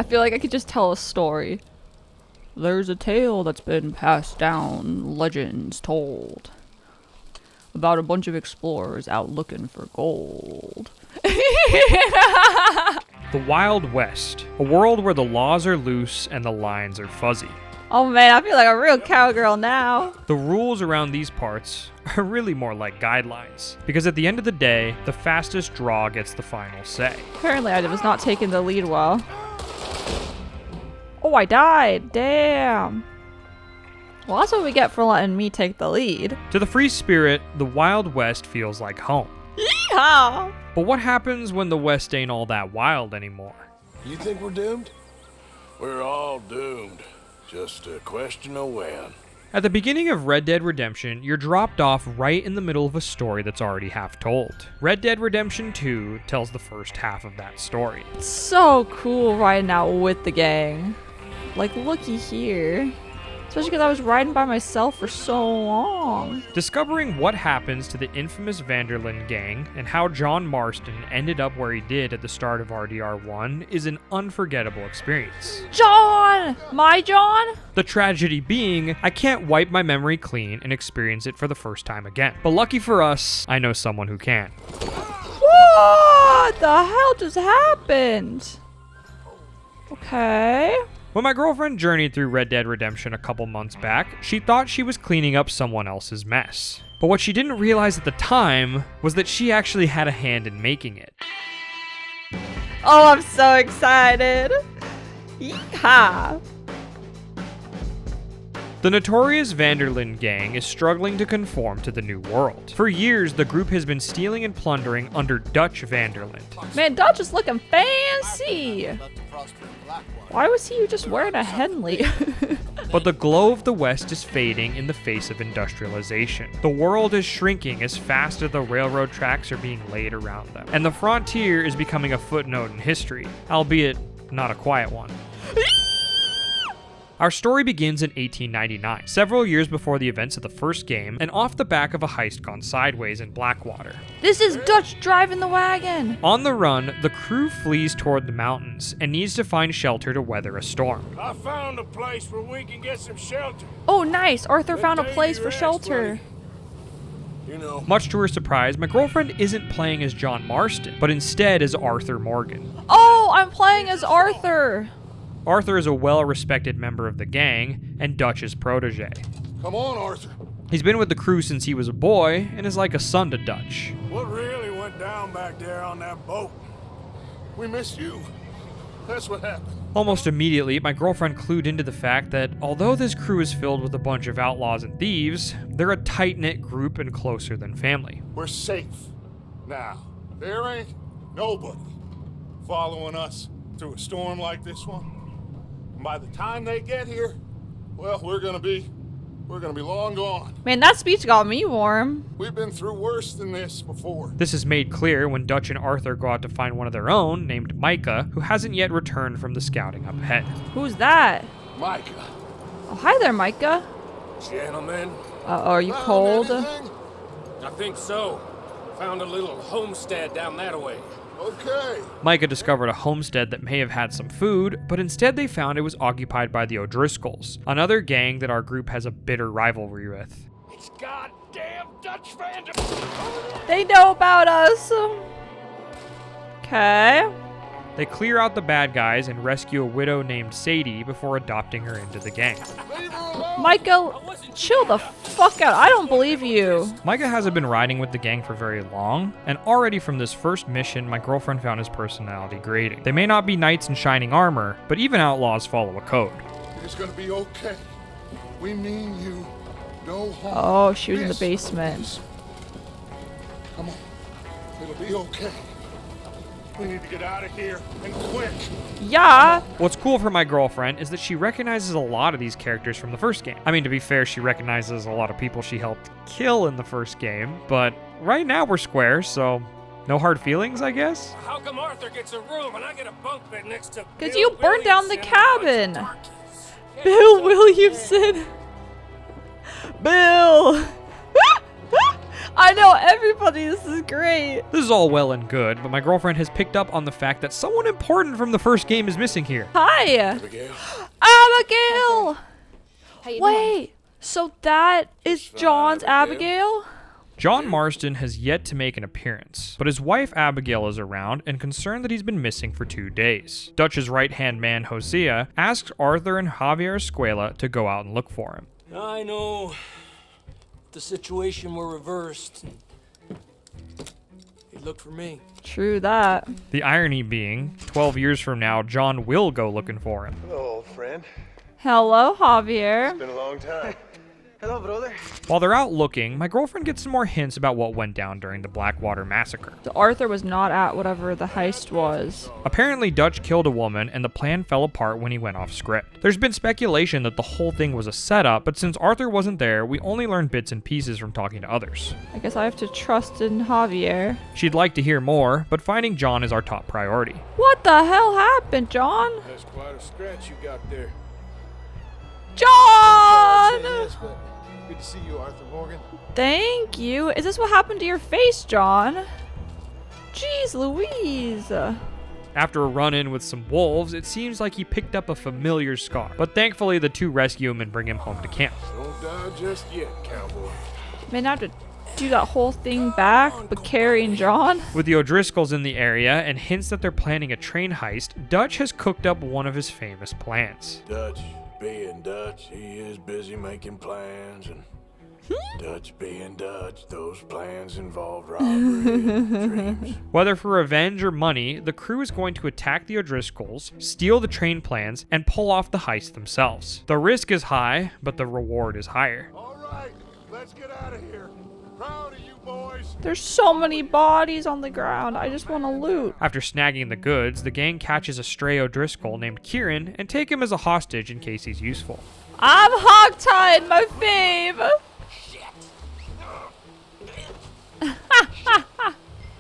I feel like I could just tell a story. There's a tale that's been passed down, legends told, about a bunch of explorers out looking for gold. The Wild West, a world where the laws are loose and the lines are fuzzy. Oh man, I feel like a real cowgirl now. The rules around these parts are really more like guidelines, because at the end of the day, the fastest draw gets the final say. Apparently I was not taking the lead well. Oh, I died. Damn. Well, that's what we get for letting me take the lead. To the free spirit, the Wild West feels like home. Yeehaw! But what happens when the West ain't all that wild anymore? You think we're doomed? We're all doomed. Just a question of when. At the beginning of Red Dead Redemption, you're dropped off right in the middle of a story that's already half told. Red Dead Redemption 2 tells the first half of that story. It's so cool riding out with the gang. Like, looky here. Especially because I was riding by myself for so long. Discovering what happens to the infamous Linde Gang and how John Marston ended up where he did at the start of RDR1 is an unforgettable experience. John! My John? The tragedy being, I can't wipe my memory clean and experience it for the first time again. But lucky for us, I know someone who can. What the hell just happened? Okay. When my girlfriend journeyed through Red Dead Redemption a couple months back, she thought she was cleaning up someone else's mess. But what she didn't realize at the time was that she actually had a hand in making it. Oh, I'm so excited. Yeehaw. The notorious Linde Gang is struggling to conform to the new world. For years, the group has been stealing and plundering under Dutch Vanderlinde. Man, Dutch is looking fancy. Why was he just wearing a Henley? But the glow of the West is fading in the face of industrialization. The world is shrinking as fast as the railroad tracks are being laid around them. And the frontier is becoming a footnote in history, albeit not a quiet one. Our story begins in 1899, several years before the events of the first game, and off the back of a heist gone sideways in Blackwater. This is Dutch driving the wagon. On the run, the crew flees toward the mountains and needs to find shelter to weather a storm. I found a place where we can get some shelter. Oh, nice. Arthur found a place for shelter. You know. Much to her surprise, my girlfriend isn't playing as John Marston, but instead as Arthur Morgan. Oh, I'm playing as Arthur. Arthur is a well-respected member of the gang, and Dutch's protege. Come on, Arthur. He's been with the crew since he was a boy, and is like a son to Dutch. What really went down back there on that boat? We missed you. That's what happened. Almost immediately, my girlfriend clued into the fact that although this crew is filled with a bunch of outlaws and thieves, they're a tight-knit group and closer than family. We're safe. Now, there ain't nobody following us through a storm like this one. And by the time they get here, well, we're gonna be long gone. Man, that speech got me warm. We've been through worse than this before. This is made clear when Dutch and Arthur go out to find one of their own, named Micah, who hasn't yet returned from the scouting up ahead. Who's that? Micah. Oh, hi there, Micah. Gentlemen. Are you cold? Anything? I think so. Found a little homestead down that way. Okay. Micah discovered a homestead that may have had some food, but instead they found it was occupied by the O'Driscolls, another gang that our group has a bitter rivalry with. It's goddamn Dutch Vander. They know about us. Okay. They clear out the bad guys and rescue a widow named Sadie before adopting her into the gang. Leave her alone. Micah, chill the fuck out. I don't believe you. Micah hasn't been riding with the gang for very long, and already from this first mission, my girlfriend found his personality grating. They may not be knights in shining armor, but even outlaws follow a code. It's gonna be okay. We mean you no harm. Oh, she was in the Yes, basement. please. Come on. It'll be okay. We need to get out of here, and quick. Yeah. What's cool for my girlfriend is that she recognizes a lot of these characters from the first game. I mean, to be fair, she recognizes a lot of people she helped kill in the first game, but right now we're square, so no hard feelings, I guess? How come Arthur gets a room and I get a bunk bed next to Because Bill you burned down the Williamson and a bunch cabin. of darkies? Bill Williamson. Bill. I know everybody. This is great. This is all well and good, but my girlfriend has picked up on the fact that someone important from the first game is missing here. Hi. Abigail. Abigail. How you doing? Wait. So that is John's Abigail? John Marston has yet to make an appearance, but his wife Abigail is around and concerned that he's been missing for 2 days. Dutch's right-hand man Hosea asks Arthur and Javier Escuela to go out and look for him. I know if the situation were reversed, he'd look for me. True that. The irony being, 12 years from now, John will go looking for him. Hello, old friend. Hello, Javier. Been a long time. Hello, brother. While they're out looking, my girlfriend gets some more hints about what went down during the Blackwater massacre. So Arthur was not at whatever the heist was. Apparently, Dutch killed a woman and the plan fell apart when he went off script. There's been speculation that the whole thing was a setup, but since Arthur wasn't there, we only learned bits and pieces from talking to others. I guess I have to trust in Javier. She'd like to hear more, but finding John is our top priority. What the hell happened, John? That's quite a scratch you got there. John! Good to see you, Arthur Morgan. Thank you. Is this what happened to your face, John? Jeez Louise. After a run-in with some wolves, it seems like he picked up a familiar scar, but thankfully the two rescue him and bring him home to camp. Don't die just yet, cowboy. Man, I have to do that whole thing back, but carrying John? With the O'Driscolls in the area and hints that they're planning a train heist, Dutch has cooked up one of his famous plans. Dutch, being Dutch, he is busy making plans, and Dutch being Dutch, those plans involve robbery and dreams. Whether for revenge or money, the crew is going to attack the O'Driscolls, steal the train plans, and pull off the heist themselves. The risk is high, but the reward is higher. All right, let's get out of here. Proud of you boys. There's so many bodies on the ground. I just want to loot. After snagging the goods, the gang catches a stray O'Driscoll named Kieran and take him as a hostage in case he's useful. I'm hogtied, my fave.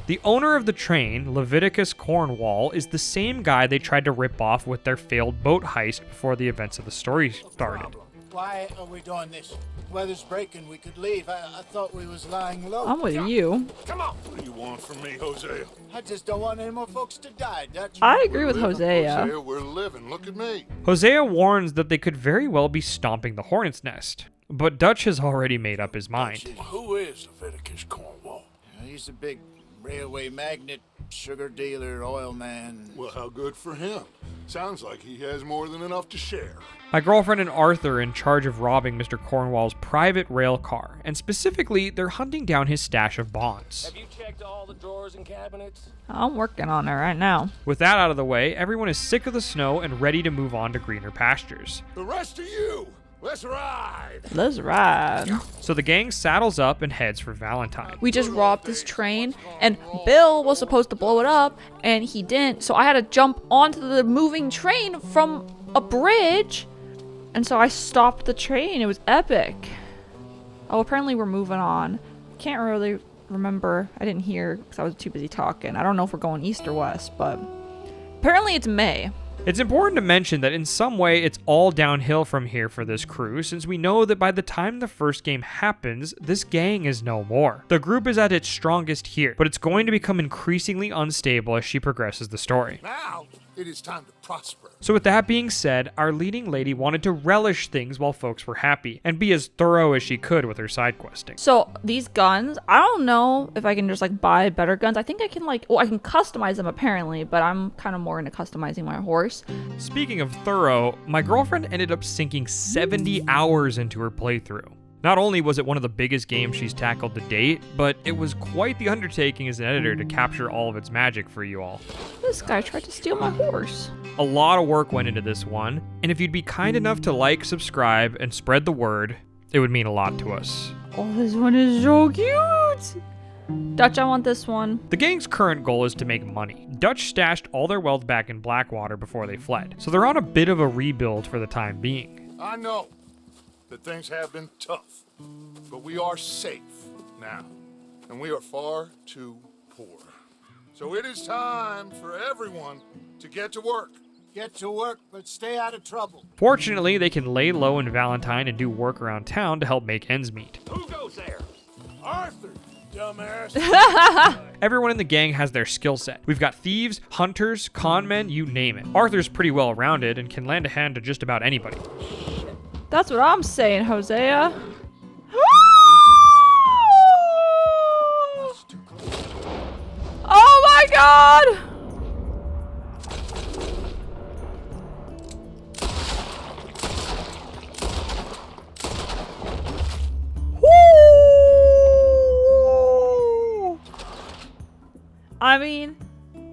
The owner of the train, Leviticus Cornwall, is the same guy they tried to rip off with their failed boat heist before the events of the story started. Why are we doing this? Weather's breaking. We could leave. I thought we was lying low. I'm with you. Come on. What do you want from me, Hosea? I just don't want any more folks to die, Dutch. I agree with Hosea. Hosea, we're living. Look at me. Hosea warns that they could very well be stomping the hornet's nest, but Dutch has already made up his mind. Who is Leviticus Cornwall? He's a big railway magnate, sugar dealer, oil man. Well, how good for him. Sounds like he has more than enough to share. My girlfriend and Arthur are in charge of robbing Mr. Cornwall's private rail car, and specifically, they're hunting down his stash of bonds. Have you checked all the drawers and cabinets? I'm working on it right now. With that out of the way, everyone is sick of the snow and ready to move on to greener pastures. The rest of you, let's ride. Let's ride. So the gang saddles up and heads for Valentine. We just robbed this train, and Bill was supposed to blow it up, and he didn't. So I had to jump onto the moving train from a bridge, and so I stopped the train. It was epic. Oh, apparently we're moving on. Can't really remember. I didn't hear because I was too busy talking. I don't know if we're going east or west, but apparently it's May. It's important to mention that in some way it's all downhill from here for this crew, since we know that by the time the first game happens, this gang is no more. The group is at its strongest here, but it's going to become increasingly unstable as she progresses the story. Now, it is time to prosper. So with that being said, our leading lady wanted to relish things while folks were happy, and be as thorough as she could with her side questing. So these guns, I don't know if I can just like buy better guns. I think I can I can customize them apparently, but I'm kind of more into customizing my horse. Speaking of thorough, my girlfriend ended up sinking 70 hours into her playthrough. Not only was it one of the biggest games she's tackled to date, but it was quite the undertaking as an editor to capture all of its magic for you all. This guy tried to steal my horse. A lot of work went into this one, and if you'd be kind enough to like, subscribe, and spread the word, it would mean a lot to us. Oh, this one is so cute. Dutch, I want this one. The gang's current goal is to make money. Dutch stashed all their wealth back in Blackwater before they fled, so they're on a bit of a rebuild for the time being. I know that things have been tough, but we are safe now, and we are far too poor. So it is time for everyone to get to work. Get to work, but stay out of trouble. Fortunately, they can lay low in Valentine and do work around town to help make ends meet. Who goes there? Arthur, dumbass. Everyone in the gang has their skill set. We've got thieves, hunters, con men, you name it. Arthur's pretty well rounded and can lend a hand to just about anybody. That's what I'm saying, Hosea. Oh my god! I mean,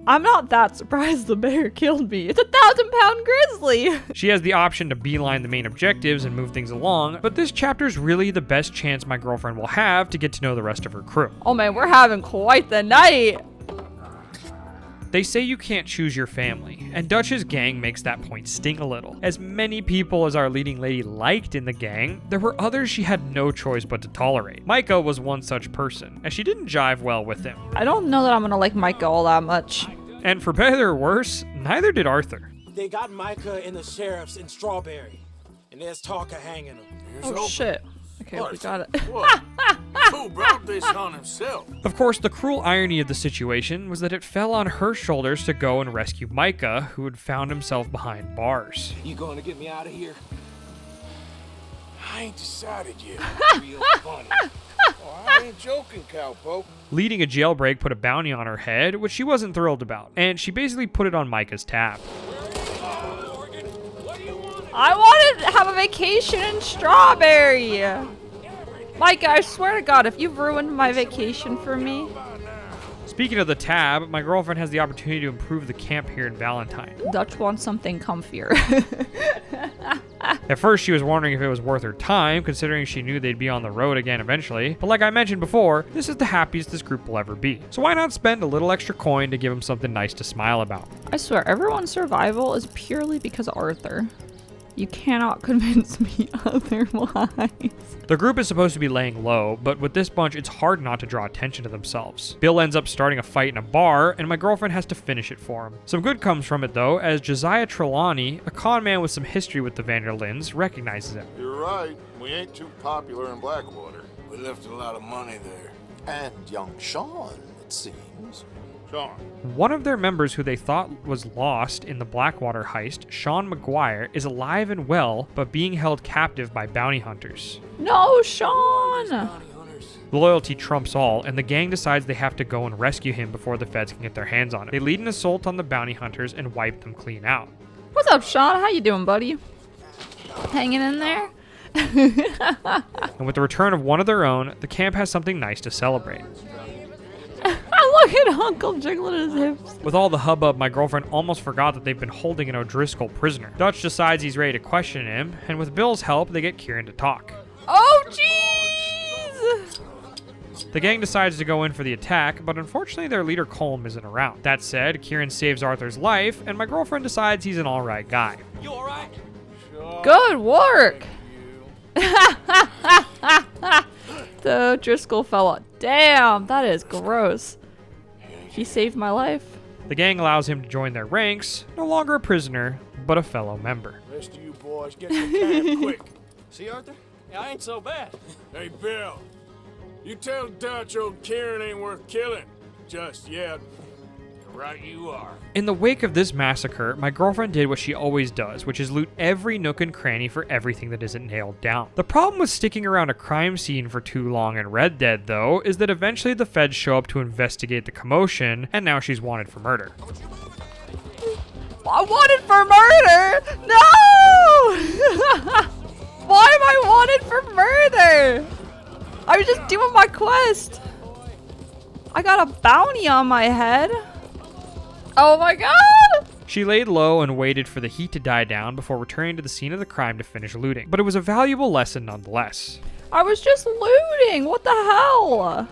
I'm not that surprised the bear killed me. It's a 1,000-pound grizzly. She has the option to beeline the main objectives and move things along, but this chapter's really the best chance my girlfriend will have to get to know the rest of her crew. Oh man, we're having quite the night. They say you can't choose your family, and Dutch's gang makes that point sting a little. As many people as our leading lady liked in the gang, there were others she had no choice but to tolerate. Micah was one such person, as she didn't jive well with him. I don't know that I'm gonna like Micah all that much. And for better or worse, neither did Arthur. They got Micah and the sheriffs in Strawberry, and there's talk of hanging them. Oh shit. Okay, we got it. What? Who brought this on himself? Of course, the cruel irony of the situation was that it fell on her shoulders to go and rescue Micah, who had found himself behind bars. You going to get me out of here? I ain't decided yet. Real funny. Oh, I ain't joking, cowpoke. Leading a jailbreak put a bounty on her head, which she wasn't thrilled about, and she basically put it on Micah's tab. I wanted to have a vacation in Strawberry. Micah, I swear to God, if you've ruined my vacation for me. Speaking of the tab, my girlfriend has the opportunity to improve the camp here in Valentine. Dutch wants something comfier. At first, she was wondering if it was worth her time, considering she knew they'd be on the road again eventually. But like I mentioned before, this is the happiest this group will ever be. So why not spend a little extra coin to give them something nice to smile about? I swear, everyone's survival is purely because of Arthur. You cannot convince me otherwise. The group is supposed to be laying low, but with this bunch, it's hard not to draw attention to themselves. Bill ends up starting a fight in a bar, and my girlfriend has to finish it for him. Some good comes from it though, as Josiah Trelawney, a con man with some history with the Vanderlins, recognizes him. You're right. We ain't too popular in Blackwater. We left a lot of money there. And young Sean, it seems. Sean. One of their members who they thought was lost in the Blackwater heist, Sean McGuire, is alive and well, but being held captive by bounty hunters. No, Sean! Loyalty trumps all, and the gang decides they have to go and rescue him before the feds can get their hands on him. They lead an assault on the bounty hunters and wipe them clean out. What's up, Sean? How you doing, buddy? Hanging in there? And with the return of one of their own, the camp has something nice to celebrate. Look at Uncle jiggling his hips. With all the hubbub, my girlfriend almost forgot that they've been holding an O'Driscoll prisoner. Dutch decides he's ready to question him, and with Bill's help, they get Kieran to talk. Oh, jeez! The gang decides to go in for the attack, but unfortunately their leader Colm isn't around. That said, Kieran saves Arthur's life, and my girlfriend decides he's an alright guy. You alright? Good work! The Driscoll fella. Damn, that is gross. He saved my life. The gang allows him to join their ranks, no longer a prisoner, but a fellow member. Rest of you boys get to camp quick. See, Arthur? Yeah, I ain't so bad. Hey, Bill. You tell Dutch old Kieran ain't worth killing. Just yet. Right you are. In the wake of this massacre, my girlfriend did what she always does, which is loot every nook and cranny for everything that isn't nailed down. The problem with sticking around a crime scene for too long in Red Dead, though, is that eventually the feds show up to investigate the commotion, and now she's wanted for murder. I wanted for murder! No! Why am I wanted for murder? I was just doing my quest. I got a bounty on my head. Oh my god! She laid low and waited for the heat to die down before returning to the scene of the crime to finish looting. But it was a valuable lesson nonetheless. I was just looting. What the hell?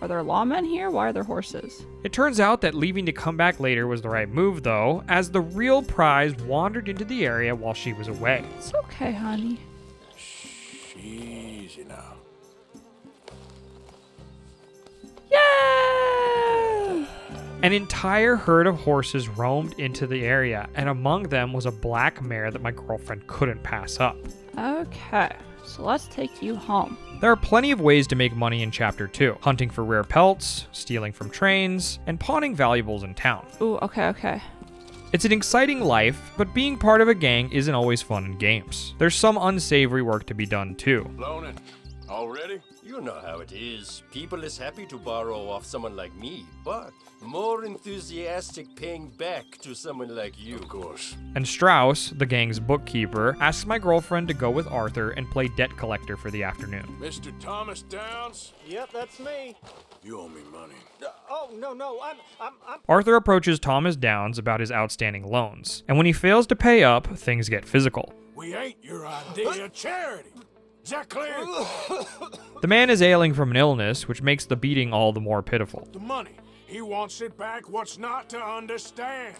Are there lawmen here? Why are there horses? It turns out that leaving to come back later was the right move, though, as the real prize wandered into the area while she was away. It's okay, honey. Easy now. Yay! An entire herd of horses roamed into the area, and among them was a black mare that my girlfriend couldn't pass up. Okay, So let's take you home. There are plenty of ways to make money in Chapter 2. Hunting for rare pelts, stealing from trains, and pawning valuables in town. Ooh, okay. It's an exciting life, but being part of a gang isn't always fun in games. There's some unsavory work to be done too. Loaning. Already? You know how it is. People is happy to borrow off someone like me, but more enthusiastic paying back to someone like you. Of course. And Strauss, the gang's bookkeeper, asks my girlfriend to go with Arthur and play debt collector for the afternoon. Mr. Thomas Downs? Yep, that's me. You owe me money. Oh, no, I'm... Arthur approaches Thomas Downs about his outstanding loans, and when he fails to pay up, things get physical. We ain't your idea of charity. Is that clear? The man is ailing from an illness, which makes the beating all the more pitiful. The money. He wants it back. What's not to understand?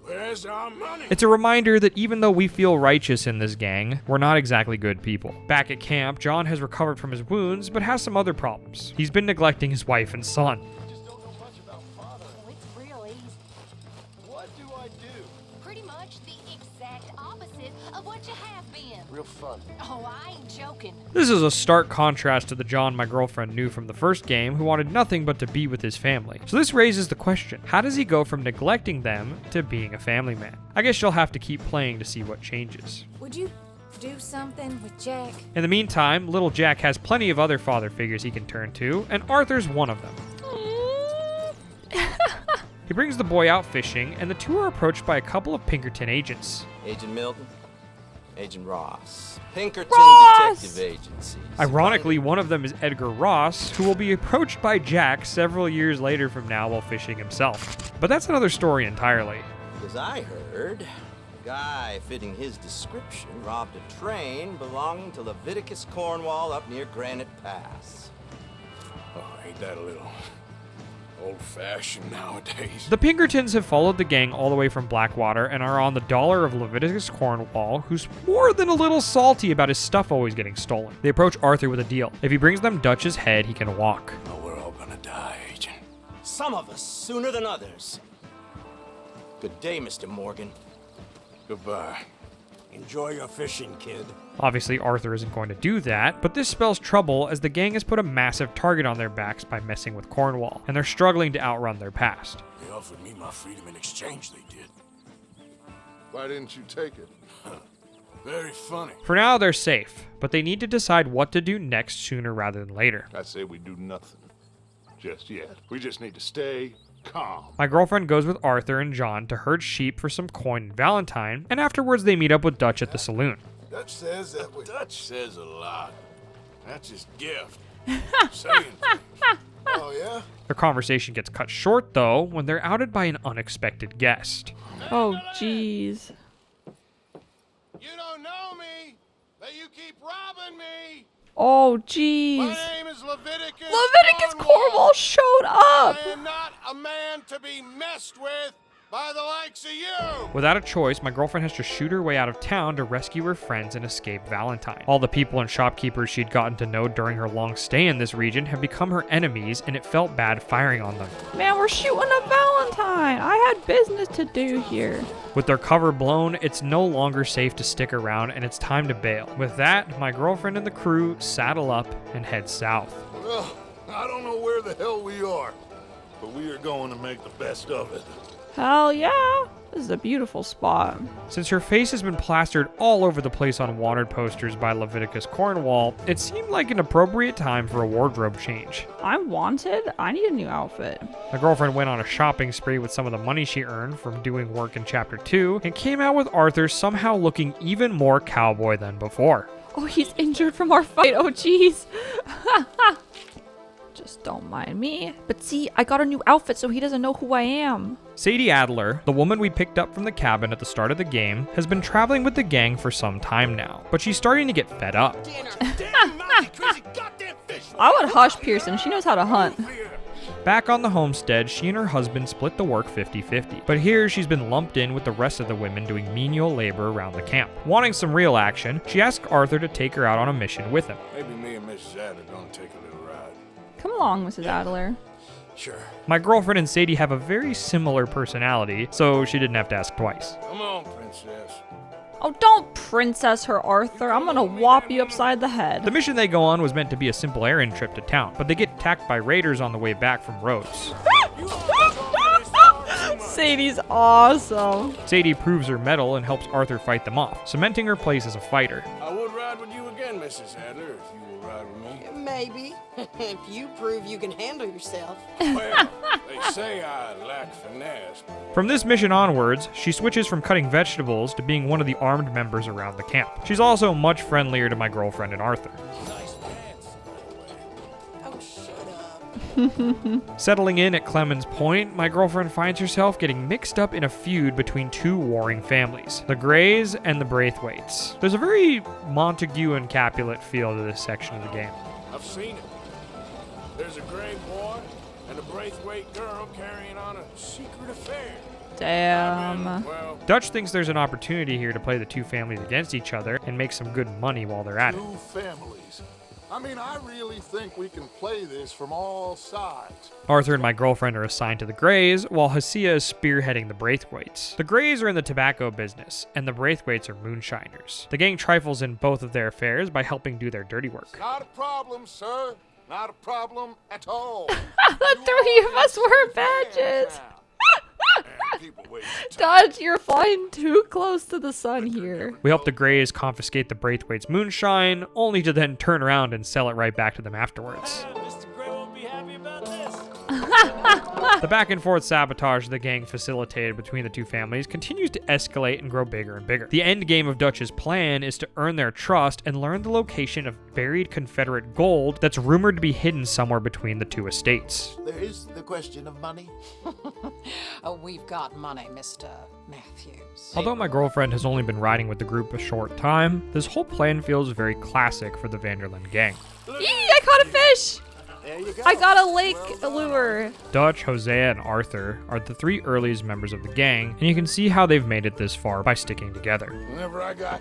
Where's our money? It's a reminder that even though we feel righteous in this gang, we're not exactly good people. Back at camp, John has recovered from his wounds, but has some other problems. He's been neglecting his wife and son. It's real easy. What do I do? Pretty much the exact opposite of what you have been. Real fun. Oh, I ain't joking. This is a stark contrast to the John my girlfriend knew from the first game, who wanted nothing but to be with his family. So this raises the question, how does he go from neglecting them to being a family man? I guess you'll have to keep playing to see what changes. Would you do something with Jack? In the meantime, little Jack has plenty of other father figures he can turn to, and Arthur's one of them. He brings the boy out fishing, and the two are approached by a couple of Pinkerton agents. Agent Milton, Agent Ross, Pinkerton Ross! Detective Agency. Ironically, one of them is Edgar Ross, who will be approached by Jack several years later from now while fishing himself. But that's another story entirely. Because I heard a guy fitting his description robbed a train belonging to Leviticus Cornwall up near Granite Pass. Oh, ain't that a little old-fashioned nowadays? The Pinkertons have followed the gang all the way from Blackwater and are on the dollar of Leviticus Cornwall, who's more than a little salty about his stuff always getting stolen. They approach Arthur with a deal. If he brings them Dutch's head, he can walk. Oh, we're all gonna die, Agent. Some of us sooner than others. Good day, Mr. Morgan. Goodbye. Enjoy your fishing, kid. Obviously, Arthur isn't going to do that, but this spells trouble as the gang has put a massive target on their backs by messing with Cornwall, and they're struggling to outrun their past. They offered me my freedom in exchange, they did. Why didn't you take it? Very funny. For now, they're safe, but they need to decide what to do next sooner rather than later. I say we do nothing. Just yet. We just need to stay calm. My girlfriend goes with Arthur and John to herd sheep for some coin in Valentine, and afterwards they meet up with Dutch at the saloon. Dutch says that Dutch says a lot. That's his gift. Saying things. Oh, yeah? Their conversation gets cut short, though, when they're outed by an unexpected guest. Oh, jeez. You don't know me, but you keep robbing me. Oh, jeez. My name is Leviticus Cornwall showed up. I am not a man to be messed with by the likes of you. Without a choice, my girlfriend has to shoot her way out of town to rescue her friends and escape Valentine. All the people and shopkeepers she'd gotten to know during her long stay in this region have become her enemies, and it felt bad firing on them. Man, we're shooting up Valentine. I had business to do here. With their cover blown, it's no longer safe to stick around, and it's time to bail. With that, my girlfriend and the crew saddle up and head south. Well, I don't know where the hell we are, but we are going to make the best of it. Hell yeah. This is a beautiful spot. Since her face has been plastered all over the place on wanted posters by Leviticus Cornwall, it seemed like an appropriate time for a wardrobe change. I'm wanted? I need a new outfit. My girlfriend went on a shopping spree with some of the money she earned from doing work in Chapter 2 and came out with Arthur somehow looking even more cowboy than before. Oh, he's injured from our fight. Oh, jeez. Just don't mind me. But see, I got a new outfit so he doesn't know who I am. Sadie Adler, the woman we picked up from the cabin at the start of the game, has been traveling with the gang for some time now, but she's starting to get fed up. I would hush Pearson. She knows how to hunt. Back on the homestead, she and her husband split the work 50-50, but here she's been lumped in with the rest of the women doing menial labor around the camp. Wanting some real action, she asked Arthur to take her out on a mission with him. Maybe me and Mrs. Adler gonna take a little ride. Come along, Mrs. Adler. Sure. My girlfriend and Sadie have a very similar personality, so she didn't have to ask twice. Come on, princess. Oh, don't princess her, Arthur. I'm gonna whop you upside the head. The mission they go on was meant to be a simple errand trip to town, but they get attacked by raiders on the way back from Rhodes. Sadie's awesome. Sadie proves her mettle and helps Arthur fight them off, cementing her place as a fighter. I would ride with you again, Mrs. Adler, if you will ride with me. Maybe. If you prove you can handle yourself. Well, they say I lack finesse. From this mission onwards, she switches from cutting vegetables to being one of the armed members around the camp. She's also much friendlier to my girlfriend and Arthur. Settling in at Clemens Point, my girlfriend finds herself getting mixed up in a feud between two warring families, the Greys and the Braithwaites. There's a very Montague and Capulet feel to this section of the game. I've seen it. There's a Grey boy and a Braithwaite girl carrying on a secret affair. Damn. Dutch thinks there's an opportunity here to play the two families against each other and make some good money while they're at it. Two families. I mean, I really think we can play this from all sides. Arthur and my girlfriend are assigned to the Greys, while Hesea is spearheading the Braithwaites. The Greys are in the tobacco business, and the Braithwaites are moonshiners. The gang trifles in both of their affairs by helping do their dirty work. Not a problem, sir. Not a problem at all. The three of us wear badges. Dodge, you're flying too close to the sun here. We help the Greys confiscate the Braithwaites' moonshine, only to then turn around and sell it right back to them afterwards. The back and forth sabotage the gang facilitated between the two families continues to escalate and grow bigger and bigger. The end game of Dutch's plan is to earn their trust and learn the location of buried Confederate gold that's rumored to be hidden somewhere between the two estates. There is the question of money. Oh, we've got money, Mr. Matthews. Although my girlfriend has only been riding with the group a short time, this whole plan feels very classic for the Vanderlyn gang. Yee, I caught a fish! I got a lake lure. Dutch, Hosea, and Arthur are the three earliest members of the gang, and you can see how they've made it this far by sticking together. Whenever I got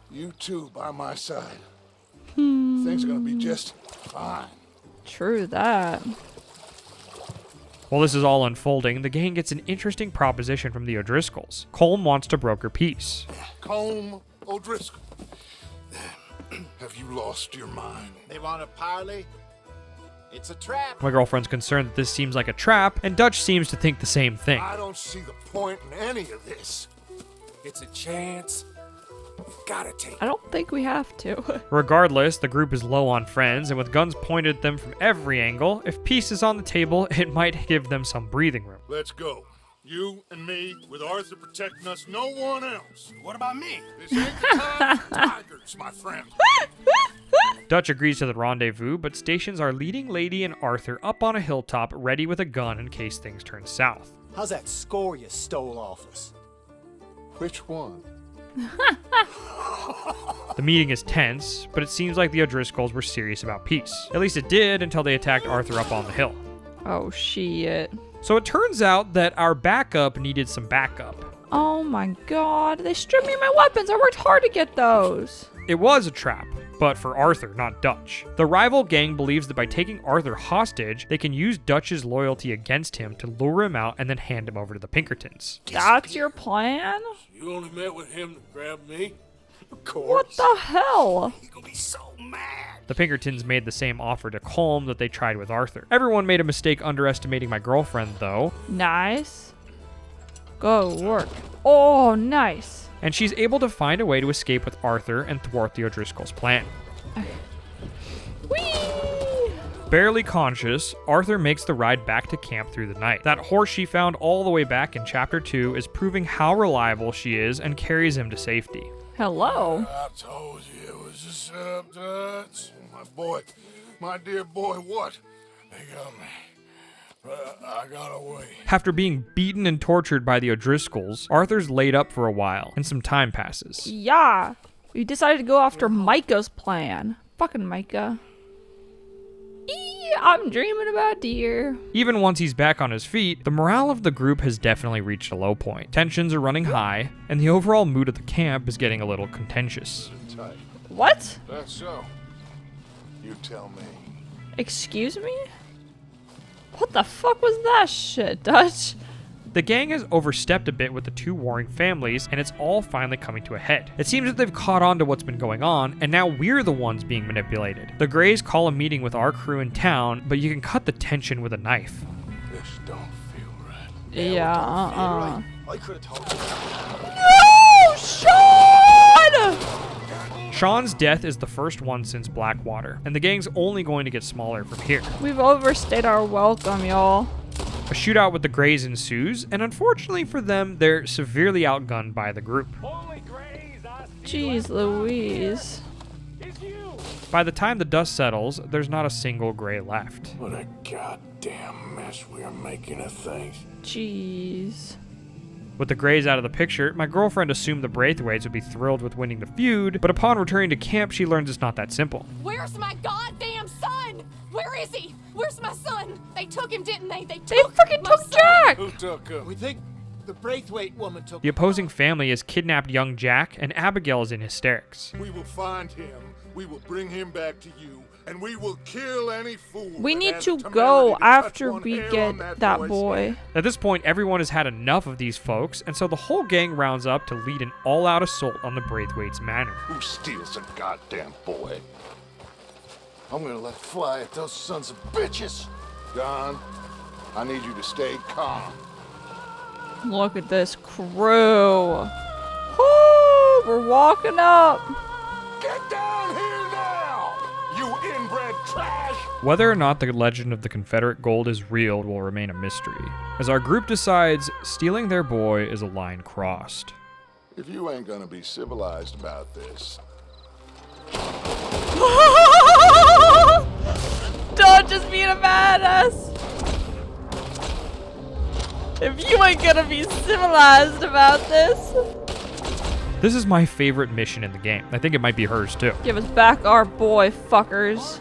you two by my side, things are gonna be just fine. True that. While this is all unfolding, the gang gets an interesting proposition from the O'Driscolls. Colm wants to broker peace. Colm O'Driscoll, have you lost your mind? They want a parley? It's a trap. My girlfriend's concerned that this seems like a trap, and Dutch seems to think the same thing. I don't see the point in any of this. It's a chance. Gotta take. I don't think we have to. Regardless, the group is low on friends, and with guns pointed at them from every angle, if peace is on the table, it might give them some breathing room. Let's go. You and me, with Arthur protecting us, no one else. What about me? This ain't the time for tigers, my friend. Dutch agrees to the rendezvous, but stations our leading lady and Arthur up on a hilltop, ready with a gun in case things turn south. How's that score you stole off us? Which one? The meeting is tense, but it seems like the O'Driscolls were serious about peace. At least it did until they attacked Arthur up on the hill. Oh, shit. So it turns out that our backup needed some backup. Oh my god, they stripped me of my weapons. I worked hard to get those. It was a trap, but for Arthur, not Dutch. The rival gang believes that by taking Arthur hostage, they can use Dutch's loyalty against him to lure him out and then hand him over to the Pinkertons. That's your plan? You only met with him to grab me? Of course. What the hell? You're gonna be so mad. The Pinkertons made the same offer to Colm that they tried with Arthur. Everyone made a mistake underestimating my girlfriend, though. Nice. Go work. Oh, nice. And she's able to find a way to escape with Arthur and thwart the O'Driscoll's plan. Whee! Barely conscious, Arthur makes the ride back to camp through the night. That horse she found all the way back in Chapter 2 is proving how reliable she is and carries him to safety. Hello. I told you it was a setup, Dutch. My boy, my dear boy, what? They got me. But I got away. After being beaten and tortured by the O'Driscolls, Arthur's laid up for a while, and some time passes. Yeah. We decided to go after Micah's plan. Fucking Micah. I'm dreaming about deer. Even once he's back on his feet, the morale of the group has definitely reached a low point. Tensions are running high, and the overall mood of the camp is getting a little contentious. What? That's so. You tell me. Excuse me? What the fuck was that shit, Dutch? The gang has overstepped a bit with the two warring families, and it's all finally coming to a head. It seems that they've caught on to what's been going on, and now we're the ones being manipulated. The Greys call a meeting with our crew in town, but you can cut the tension with a knife. This don't feel right. Yeah, I could have told you. No, Sean! Sean's death is the first one since Blackwater, and the gang's only going to get smaller from here. We've overstayed our welcome, y'all. A shootout with the Greys ensues, and unfortunately for them, they're severely outgunned by the group. Jeez Louise. By the time the dust settles, there's not a single Grey left. What a goddamn mess we are making of things. Jeez. With the Greys out of the picture, my girlfriend assumed the Braithwaites would be thrilled with winning the feud, but upon returning to camp, she learns it's not that simple. Where's my goddamn son? Where is he? Where's my son? They took him, didn't they? They freaking took Jack! Who took him? We think the Braithwaite woman took The opposing family has kidnapped young Jack, and Abigail is in hysterics. We will find him. We will bring him back to you, and we will kill any fool. We that need has to the go temerity to after touch one we hair get on that boy's boy. head. At this point, everyone has had enough of these folks, and so the whole gang rounds up to lead an all-out assault on the Braithwaites' manor. Who steals a goddamn boy? I'm gonna let fly at those sons of bitches. Don, I need you to stay calm. Look at this crew. Woo, we're walking up. Get down here now, you inbred trash! Whether or not the legend of the Confederate gold is real will remain a mystery, as our group decides stealing their boy is a line crossed. If you ain't gonna be civilized about this, Don't just being a badass. If you ain't gonna be civilized about this. This is my favorite mission in the game. I think it might be hers too. Give us back our boy, fuckers.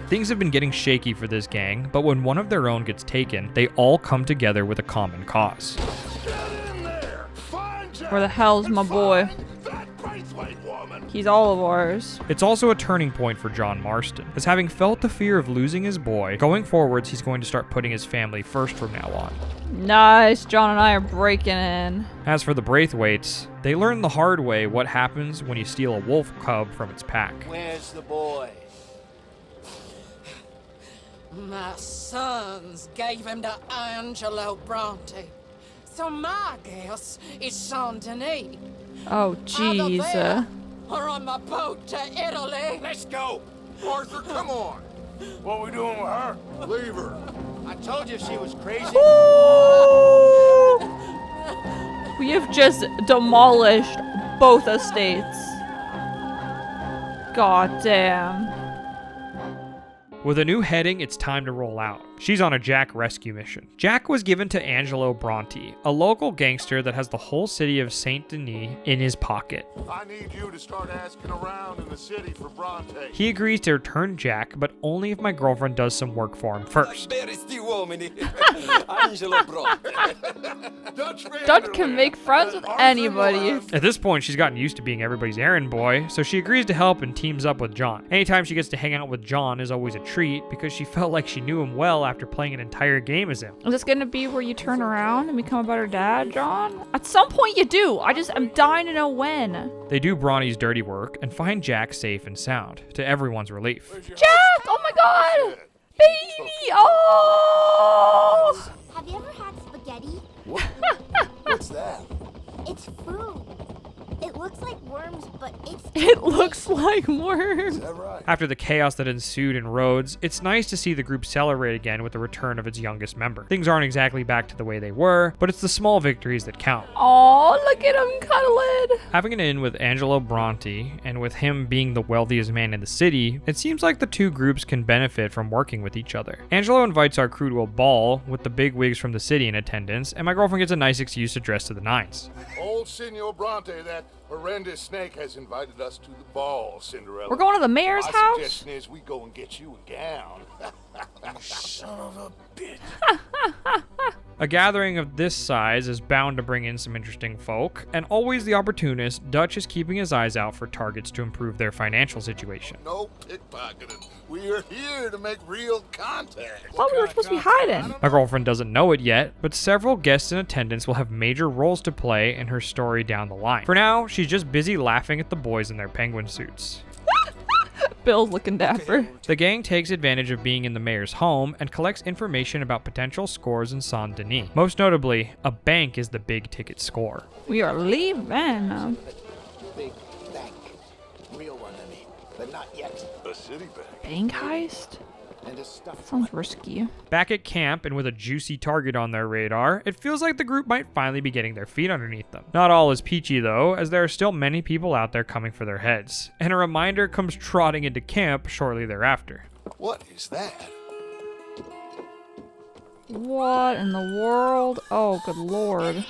Things have been getting shaky for this gang, but when one of their own gets taken, they all come together with a common cause. Where the hell's my boy? He's all of ours. It's also a turning point for John Marston, as having felt the fear of losing his boy, going forwards he's going to start putting his family first from now on. Nice, John and I are breaking in. As for the Braithwaites, they learn the hard way what happens when you steal a wolf cub from its pack. Where's the boy? My sons gave him to Angelo Bronte. So my guess is Saint Denis. Oh, jeez. Or on my boat to Italy. let's go! Arthur, come on! What are we doing with her? Leave her. I told you she was crazy. We have just demolished both estates. God damn. With a new heading, it's time to roll out. She's on a Jack rescue mission. Jack was given to Angelo Bronte, a local gangster that has the whole city of Saint Denis in his pocket. I need you to start asking around in the city for Bronte. He agrees to return Jack, but only if my girlfriend does some work for him first. Angelo Bronte. Dutch can make friends with anybody. At this point, she's gotten used to being everybody's errand boy, so she agrees to help and teams up with John. Anytime she gets to hang out with John is always a treat, because she felt like she knew him well after playing an entire game as him. Is this gonna be where you turn around and become a better dad, John? At some point you do. I'm dying to know when. They do Bronte's dirty work and find Jack safe and sound, to everyone's relief. Jack! Oh my god! Baby! Oh! Have you ever had spaghetti? What's that? It's food. It looks like worms, but it's... It looks like worms. Is that right? After the chaos that ensued in Rhodes, it's nice to see the group celebrate again with the return of its youngest member. Things aren't exactly back to the way they were, but it's the small victories that count. Oh, look at him cuddling. Having an in with Angelo Bronte, and with him being the wealthiest man in the city, it seems like the two groups can benefit from working with each other. Angelo invites our crew to a ball with the big wigs from the city in attendance, and my girlfriend gets a nice excuse to dress to the nines. Old Senor Bronte, that horrendous snake, has invited us to the ball, Cinderella. We're going to the mayor's My house? suggestion is we go and get you a gown. Son of a bitch. A gathering of this size is bound to bring in some interesting folk, and always the opportunist, Dutch is keeping his eyes out for targets to improve their financial situation. No pickpocketing. We are here to make real contact. Well, we were supposed to be hiding. My girlfriend doesn't know it yet, but several guests in attendance will have major roles to play in her story down the line. For now, she's just busy laughing at the boys in their penguin suits. Bill's looking dapper. The gang takes advantage of being in the mayor's home and collects information about potential scores in Saint Denis. Most notably, a bank is the big ticket score. We are leaving. Big bank. Real one, I mean. But not yet. A city bank. Bank heist? And a stuff. Sounds risky. Back at camp and with a juicy target on their radar, it feels like the group might finally be getting their feet underneath them. Not all is peachy though, as there are still many people out there coming for their heads. And a reminder comes trotting into camp shortly thereafter. What is that? What in the world? Oh, good lord.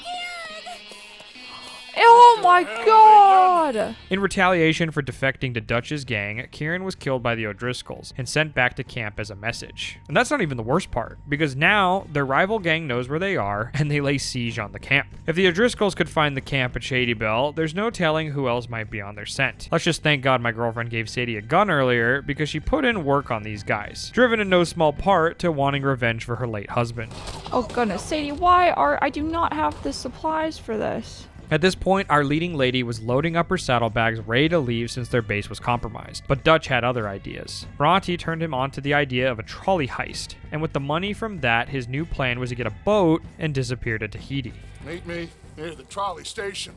Oh my god! In retaliation for defecting to Dutch's gang, Kieran was killed by the O'Driscolls and sent back to camp as a message. And that's not even the worst part, because now their rival gang knows where they are and they lay siege on the camp. If the O'Driscolls could find the camp at Shady Belle, there's no telling who else might be on their scent. Let's just thank God my girlfriend gave Sadie a gun earlier, because she put in work on these guys, driven in no small part to wanting revenge for her late husband. Oh goodness, Sadie, I do not have the supplies for this. At this point, our leading lady was loading up her saddlebags ready to leave since their base was compromised, but Dutch had other ideas. Bronte turned him on to the idea of a trolley heist, and with the money from that, his new plan was to get a boat and disappear to Tahiti. Meet me near the trolley station.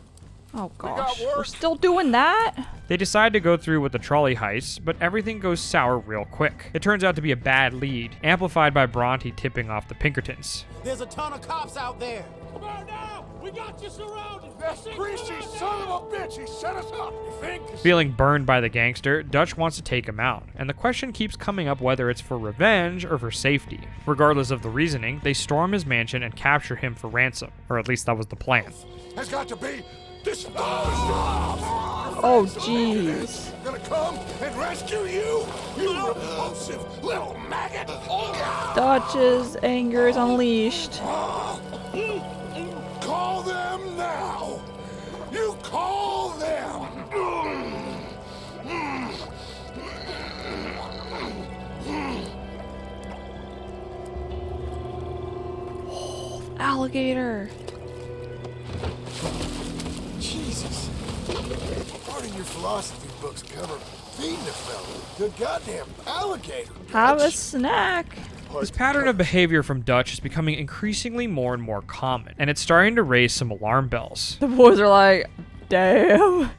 Oh gosh, we're still doing that? They decide to go through with the trolley heist, but everything goes sour real quick. It turns out to be a bad lead, amplified by Bronte tipping off the Pinkertons. There's a ton of cops out there. Come on now! We got you surrounded! That greasy son of a bitch! He set us up! You think? Feeling burned by the gangster, Dutch wants to take him out, and the question keeps coming up whether it's for revenge or for safety. Regardless of the reasoning, they storm his mansion and capture him for ransom, or at least that was the plan. Has got to be this. Oh jeez. Gonna come and rescue you, you repulsive little maggot! Dutch's anger is unleashed. Call them now! You call them! Alligator. Jesus. Part of your philosophy books cover feeding a fella. The goddamn alligator. Have a snack. This pattern of behavior from Dutch is becoming increasingly more and more common, and it's starting to raise some alarm bells. The boys are like, damn.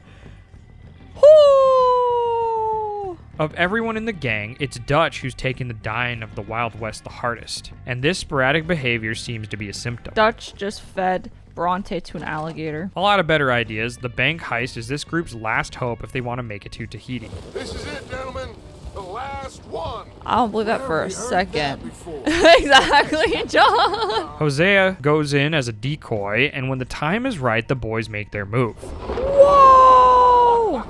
Of everyone in the gang, it's Dutch who's taken the dying of the Wild West the hardest, and this sporadic behavior seems to be a symptom. Dutch just fed Bronte to an alligator. A lot of better ideas. The bank heist is this group's last hope if they want to make it to Tahiti. This is it, gentlemen. The last one. I don't believe that for a second. Exactly, John. Hosea goes in as a decoy, and when the time is right, the boys make their move. Whoa!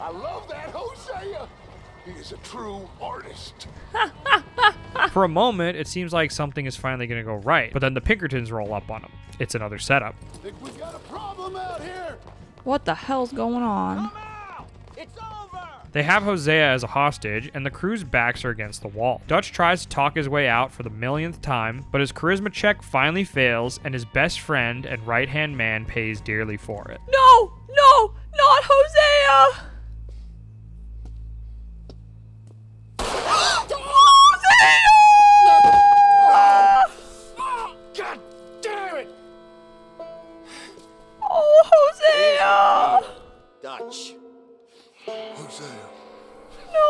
I love that Hosea. He is a true artist. For a moment, it seems like something is finally going to go right, but then the Pinkertons roll up on them. It's another setup. Think we got a problem out here? What the hell's going on? It's over. They have Hosea as a hostage, and the crew's backs are against the wall. Dutch tries to talk his way out for the millionth time, but his charisma check finally fails, and his best friend and right-hand man pays dearly for it. No! No! Not Hosea! God damn it! Oh, Hosea! Dutch. Hosea. No!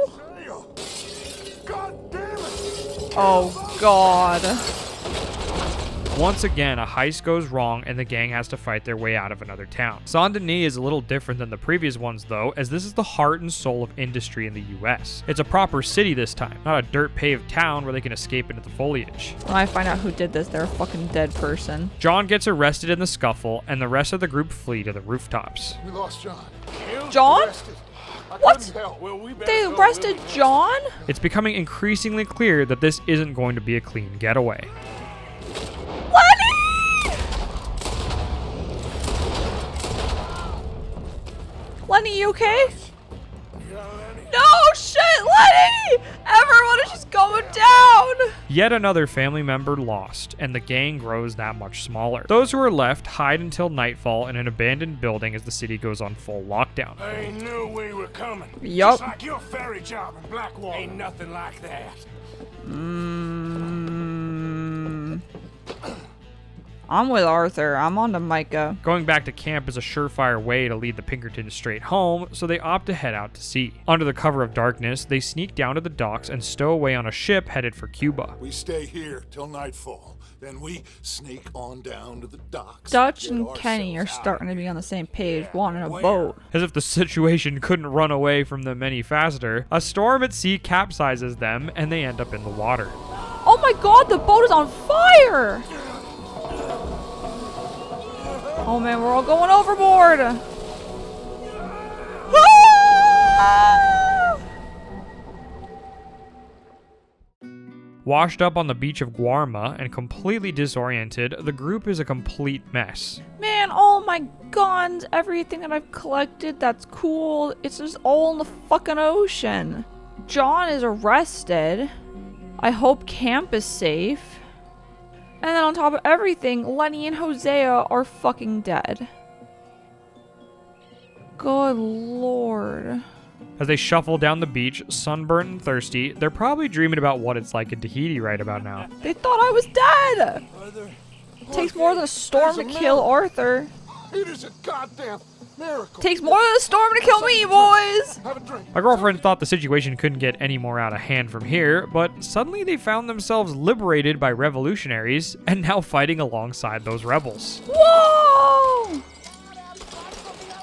Hosea! God damn it! Oh, God. Once again, a heist goes wrong and the gang has to fight their way out of another town. Saint Denis is a little different than the previous ones though, as this is the heart and soul of industry in the US. It's a proper city this time, not a dirt paved town where they can escape into the foliage. When I find out who did this, they're a fucking dead person. John gets arrested in the scuffle and the rest of the group flee to the rooftops. We lost John. John? Arrested. What? They arrested John? It's becoming increasingly clear that this isn't going to be a clean getaway. Lenny, you okay? No, shit, Lenny! Everyone is just going down! Yet another family member lost, and the gang grows that much smaller. Those who are left hide until nightfall in an abandoned building as the city goes on full lockdown. They knew we were coming. Yup. Just like your ferry job in Blackwater. Ain't nothing like that. I'm with Arthur. I'm on to Micah. Going back to camp is a surefire way to lead the Pinkertons straight home, so they opt to head out to sea. Under the cover of darkness, they sneak down to the docks and stow away on a ship headed for Cuba. We stay here till nightfall. Then we sneak on down to the docks. Dutch and Kenny are starting to be on the same page, wanting a boat. As if the situation couldn't run away from them any faster, a storm at sea capsizes them and they end up in the water. Oh my god, the boat is on fire! Oh man, we're all going overboard! Ah! Washed up on the beach of Guarma and completely disoriented, the group is a complete mess. Man, all my guns, everything that I've collected that's cool, it's just all in the fucking ocean. John is arrested. I hope camp is safe. And then on top of everything, Lenny and Hosea are fucking dead. Good lord. As they shuffle down the beach, sunburnt and thirsty, they're probably dreaming about what it's like in Tahiti right about now. They thought I was dead! It takes more than a storm to kill Arthur. It is a goddamn miracle. Takes more than a storm to kill me, boys! Have a drink. My girlfriend thought the situation couldn't get any more out of hand from here, but suddenly they found themselves liberated by revolutionaries and now fighting alongside those rebels. Whoa!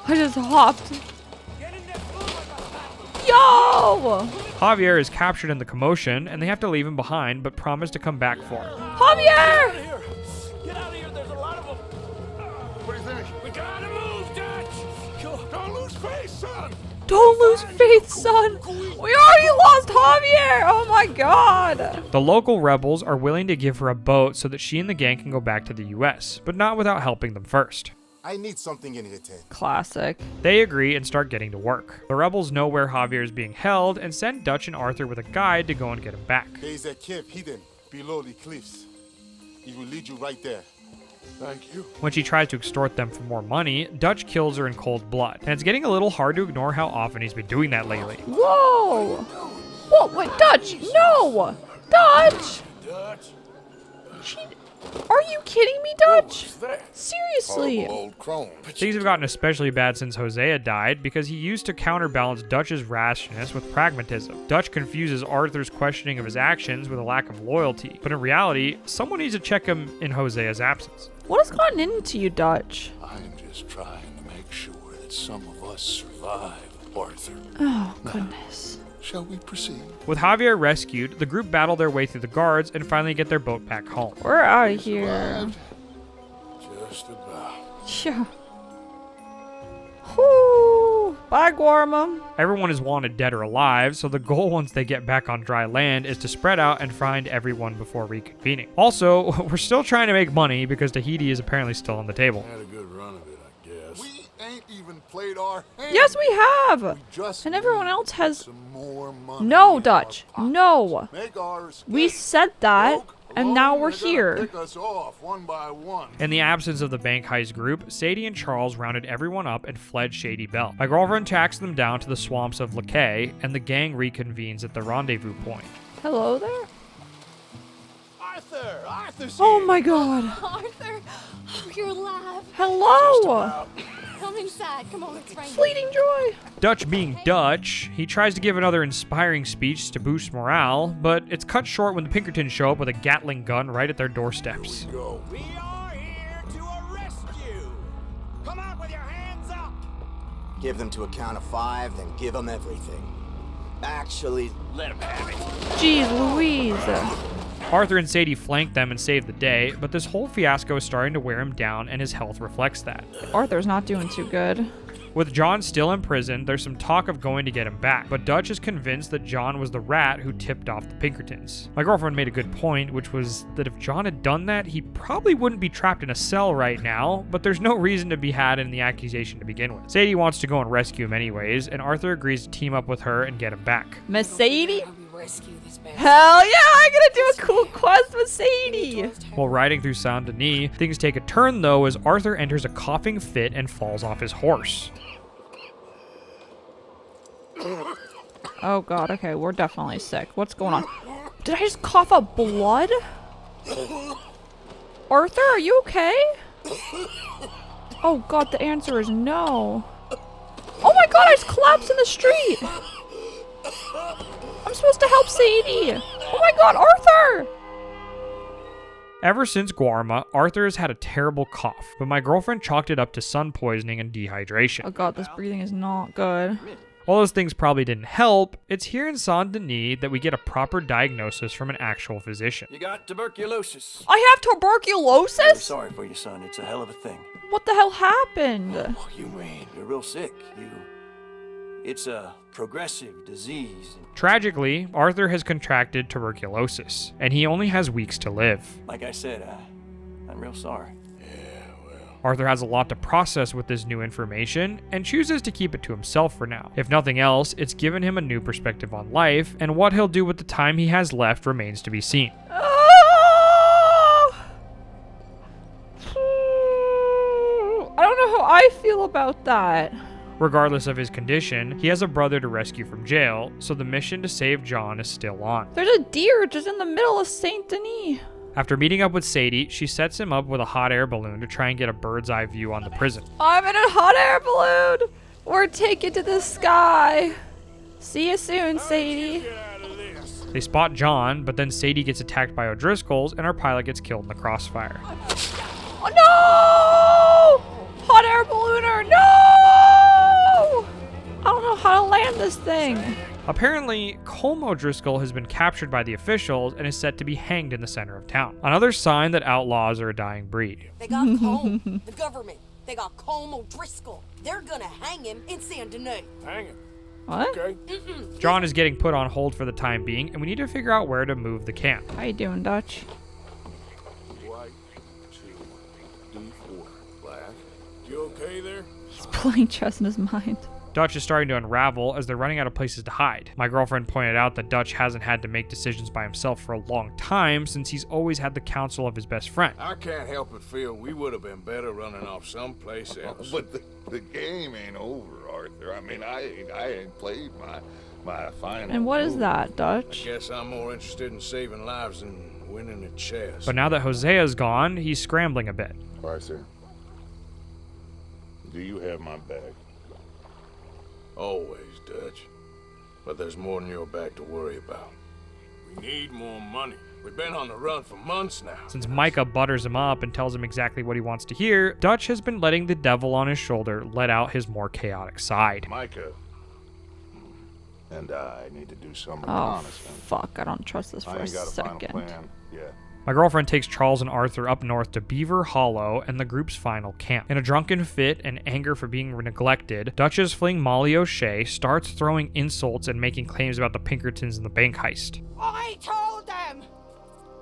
I just hopped. Yo! Javier is captured in the commotion, and they have to leave him behind, but promise to come back for him. Javier! Get out of here, there's a lot of them. What do you think? We gotta move, Dutch. Don't lose faith, son. Don't lose faith, son! We already lost Javier! Oh my god! The local rebels are willing to give her a boat so that she and the gang can go back to the US, but not without helping them first. I need something in return. Classic. They agree and start getting to work. The rebels know where Javier is being held and send Dutch and Arthur with a guide to go and get him back. There is a cave hidden below the cliffs. It will lead you right there. Thank you. When she tries to extort them for more money, Dutch kills her in cold blood, and it's getting a little hard to ignore how often he's been doing that lately. Whoa! Whoa, wait, Dutch! No! Dutch! Are you kidding me, Dutch? Seriously? Old crone. Things have gotten especially bad since Hosea died because he used to counterbalance Dutch's rashness with pragmatism. Dutch confuses Arthur's questioning of his actions with a lack of loyalty, but in reality, someone needs to check him in Hosea's absence. What has gotten into you, Dutch? I'm just trying to make sure that some of us survive, Arthur. Oh, goodness. Shall we proceed? With Javier rescued, the group battle their way through the guards and finally get their boat back home. We're out of here. Just about. Yeah. Whoo! Bye, Guarma. Everyone is wanted dead or alive, so the goal once they get back on dry land is to spread out and find everyone before reconvening. Also, we're still trying to make money because Tahiti is apparently still on the table. Had a good run of it, I guess. We ain't even played our hand. Yes, we have! And everyone else has... No, Dutch. No. We said that, and now we're here. Pick us off one by one. In the absence of the bank heist group, Sadie and Charles rounded everyone up and fled Shady Belle. My girlfriend tracks them down to the swamps of Lakay, and the gang reconvenes at the rendezvous point. Hello there? Arthur's Oh my god. Arthur, oh, you're alive. Hello! Come inside. Come on, it's raining. Fleeting joy. Dutch being Dutch, he tries to give another inspiring speech to boost morale, but it's cut short when the Pinkertons show up with a Gatling gun right at their doorsteps. We are here to arrest you. Come out with your hands up. Give them to a count of 5, then give them everything. Actually, let them have it. Jeez Louise. Arthur and Sadie flank them and save the day, but this whole fiasco is starting to wear him down and his health reflects that. Arthur's not doing too good. With John still in prison, there's some talk of going to get him back, but Dutch is convinced that John was the rat who tipped off the Pinkertons. My girlfriend made a good point, which was that if John had done that, he probably wouldn't be trapped in a cell right now, but there's no reason to be had in the accusation to begin with. Sadie wants to go and rescue him anyways, and Arthur agrees to team up with her and get him back. Miss Sadie? Hell yeah, I'm gonna do a cool quest with Sadie! While riding through Saint Denis, things take a turn though as Arthur enters a coughing fit and falls off his horse. Oh god, okay, we're definitely sick. What's going on? Did I just cough up blood? Arthur, are you okay? Oh god, the answer is no. Oh my god, I just collapsed in the street! I'm supposed to help Sadie! Oh my god, Arthur! Ever since Guarma, Arthur has had a terrible cough, but my girlfriend chalked it up to sun poisoning and dehydration. Oh god, this breathing is not good. While those things probably didn't help, it's here in Saint Denis that we get a proper diagnosis from an actual physician. You got tuberculosis. I have tuberculosis? I'm sorry for you, son. It's a hell of a thing. What the hell happened? Oh, you mean you're real sick. It's a progressive disease. Tragically, Arthur has contracted tuberculosis, and he only has weeks to live. Like I said, I'm real sorry. Arthur has a lot to process with this new information and chooses to keep it to himself for now. If nothing else, it's given him a new perspective on life, and what he'll do with the time he has left remains to be seen. I don't know how I feel about that. Regardless of his condition, he has a brother to rescue from jail, so the mission to save John is still on. There's a deer just in the middle of Saint Denis. After meeting up with Sadie, she sets him up with a hot air balloon to try and get a bird's eye view on the prison. I'm in a hot air balloon! We're taken to the sky. See you soon, Sadie. They spot John, but then Sadie gets attacked by O'Driscolls and our pilot gets killed in the crossfire. Oh no! Hot air ballooner, no! I don't know how to land this thing. Apparently, Colm O'Driscoll has been captured by the officials and is set to be hanged in the center of town. Another sign that outlaws are a dying breed. They got Colm, the government. They got Colm O'Driscoll. They're gonna hang him in Saint Denis. Hang him? What? Okay. John is getting put on hold for the time being, and we need to figure out where to move the camp. How you doing, Dutch? White, 2, D4, black. You okay there? He's playing chess in his mind. Dutch is starting to unravel as they're running out of places to hide. My girlfriend pointed out that Dutch hasn't had to make decisions by himself for a long time since he's always had the counsel of his best friend. I can't help but feel we would have been better running off someplace else. But the game ain't over, Arthur. I mean, I ain't played my final. And what is move. that, Dutch? I guess I'm more interested in saving lives than winning a chess. But now that Hosea's gone, he's scrambling a bit. Arthur, do you have my bag? Always, Dutch. But there's more than your back to worry about. We need more money. We've been on the run for months now. Since Micah butters him up and tells him exactly what he wants to hear, Dutch has been letting the devil on his shoulder let out his more chaotic side. Micah and I need to do some Oh, reconnaissance. fuck. I don't trust this for I a ain't got a final second. plan yet. My girlfriend takes Charles and Arthur up north to Beaver Hollow and the group's final camp. In a drunken fit and anger for being neglected, Dutch's fling Molly O'Shea starts throwing insults and making claims about the Pinkertons and the bank heist. I told them.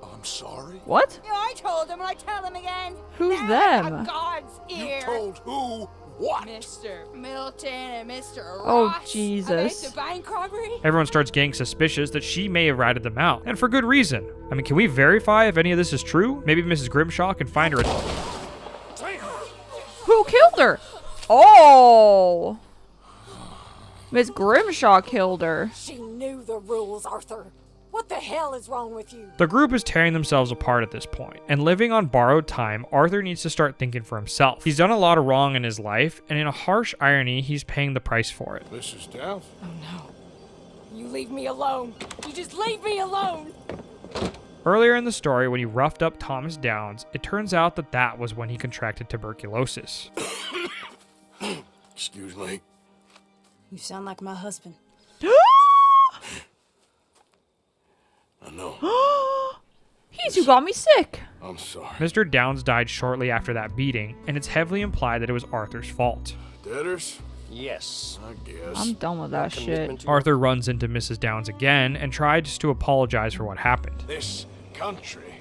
I'm sorry? What? Yeah, I told them. I tell them again. Who's Now them? I got God's ear. You told who? What? Mr. Milton and Mr. Oh, Ross Jesus. about the bank robbery. Everyone starts getting suspicious that she may have ratted them out, and for good reason. I mean, can we verify if any of this is true? Maybe Mrs. Grimshaw can find her. Who killed her? Oh! Miss Grimshaw killed her. She knew the rules, Arthur. What the hell is wrong with you? The group is tearing themselves apart at this point, and living on borrowed time, Arthur needs to start thinking for himself. He's done a lot of wrong in his life, and in a harsh irony, he's paying the price for it. Mrs. Downs? Oh no. You leave me alone. You just leave me alone. Earlier in the story, when he roughed up Thomas Downs, it turns out that that was when he contracted tuberculosis. Excuse me. You sound like my husband. I know. He's who got me sick. I'm sorry. Mr. Downs died shortly after that beating, and it's heavily implied that it was Arthur's fault. Debtors, Yes. I guess. I'm done with that shit. Arthur runs into Mrs. Downs again and tries to apologize for what happened. This country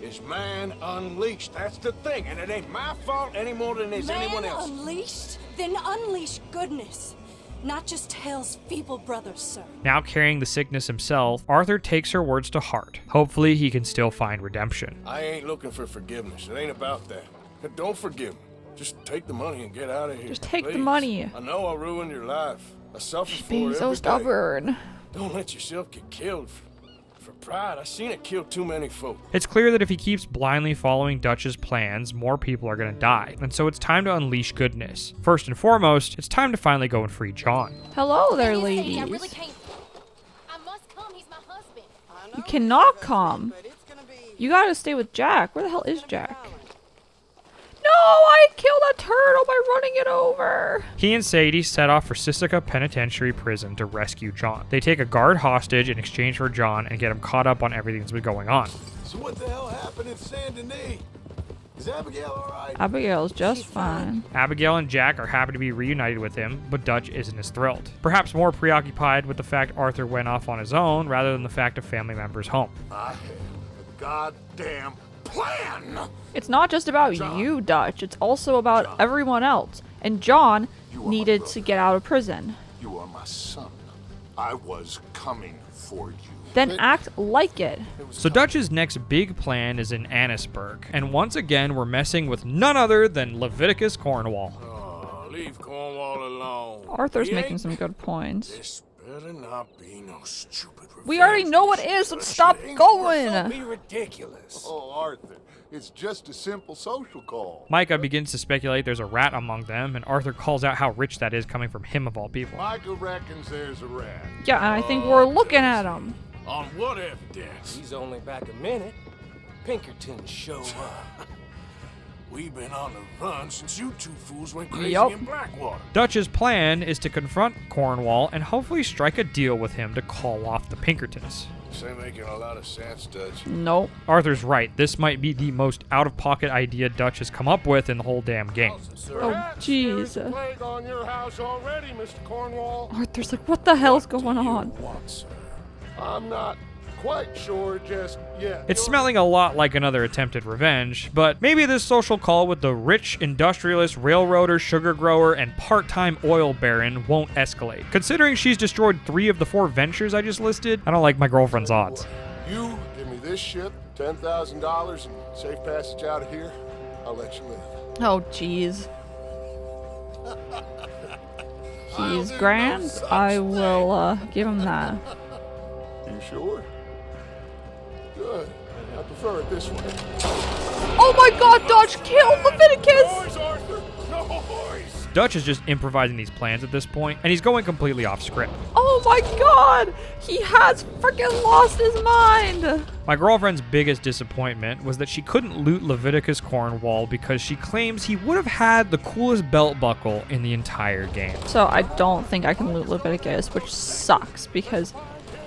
is man unleashed. That's the thing, and it ain't my fault any more than it's anyone Man else. unleashed? Then unleash goodness. Not just Hell's feeble brothers, sir. Now carrying the sickness himself, Arthur takes her words to heart. Hopefully he can still find redemption. I ain't looking for forgiveness. It ain't about that. Don't forgive me. Just take the money and get out of here. Just take the please. money. I know I ruined your life. I suffer for it Being so every day. stubborn. Don't let yourself get killed for pride. I seen it kill too many folk. It's clear that if he keeps blindly following Dutch's plans, more people are going to die. And so it's time to unleash goodness. First and foremost, it's time to finally go and free John. Hello there, Sadie, ladies. I really can't. I must come. He's my husband. You cannot come. You gotta stay with Jack. Where the hell is Jack? No, I killed a turtle by running it over. He and Sadie set off for Sisika Penitentiary Prison to rescue John. They take a guard hostage in exchange for John and get him caught up on everything that's been going on. So what the hell happened in Saint Denis? Is Abigail all right? Abigail's just fine. Abigail and Jack are happy to be reunited with him, but Dutch isn't as thrilled. Perhaps more preoccupied with the fact Arthur went off on his own rather than the fact of family members home. I have a goddamn plan! It's not just about you, Dutch. It's also about everyone else. And John needed to get out of prison. You are my son. I was coming for you. Then act like it. So Dutch's next big plan is in Annisburg, and once again we're messing with none other than Leviticus Cornwall. Oh, leave Cornwall alone. Arthur's making some good points. This better not be no stupid revenge. We already know what it is, so stop going. Don't be ridiculous. Oh, Arthur, it's just a simple social call. Micah begins to speculate there's a rat among them, and Arthur calls out how rich that is coming from him of all people. Micah reckons there's a rat. Yeah, and I think we're looking at him. On what evidence? He's only back a minute. Pinkerton show up. We've been on the run since you two fools went crazy Yup. in Blackwater. Dutch's plan is to confront Cornwall and hopefully strike a deal with him to call off the Pinkertons. This ain't making a lot of sense, Dutch. Nope. Arthur's right. This might be the most out-of-pocket idea Dutch has come up with in the whole damn game. Oh, jeez. Plague on your house already, Mr. Cornwall. Arthur's like, what the hell's going on? I'm not quite sure just yet. It's smelling a lot like another attempted revenge, but maybe this social call with the rich industrialist, railroader, sugar grower, and part-time oil baron won't escalate. Considering she's destroyed 3 of the 4 ventures I just listed, I don't like my girlfriend's odds. You give me this ship, $10,000, and safe passage out of here, I'll let you live. Oh, jeez. He's grand. I will give him that. You sure? Good. I prefer it this way. Oh my god, Dutch killed Leviticus! Boys, Arthur! No, boys! Dutch is just improvising these plans at this point, and he's going completely off script. Oh my god! He has freaking lost his mind! My girlfriend's biggest disappointment was that she couldn't loot Leviticus Cornwall because she claims he would have had the coolest belt buckle in the entire game. So I don't think I can loot Leviticus, which sucks because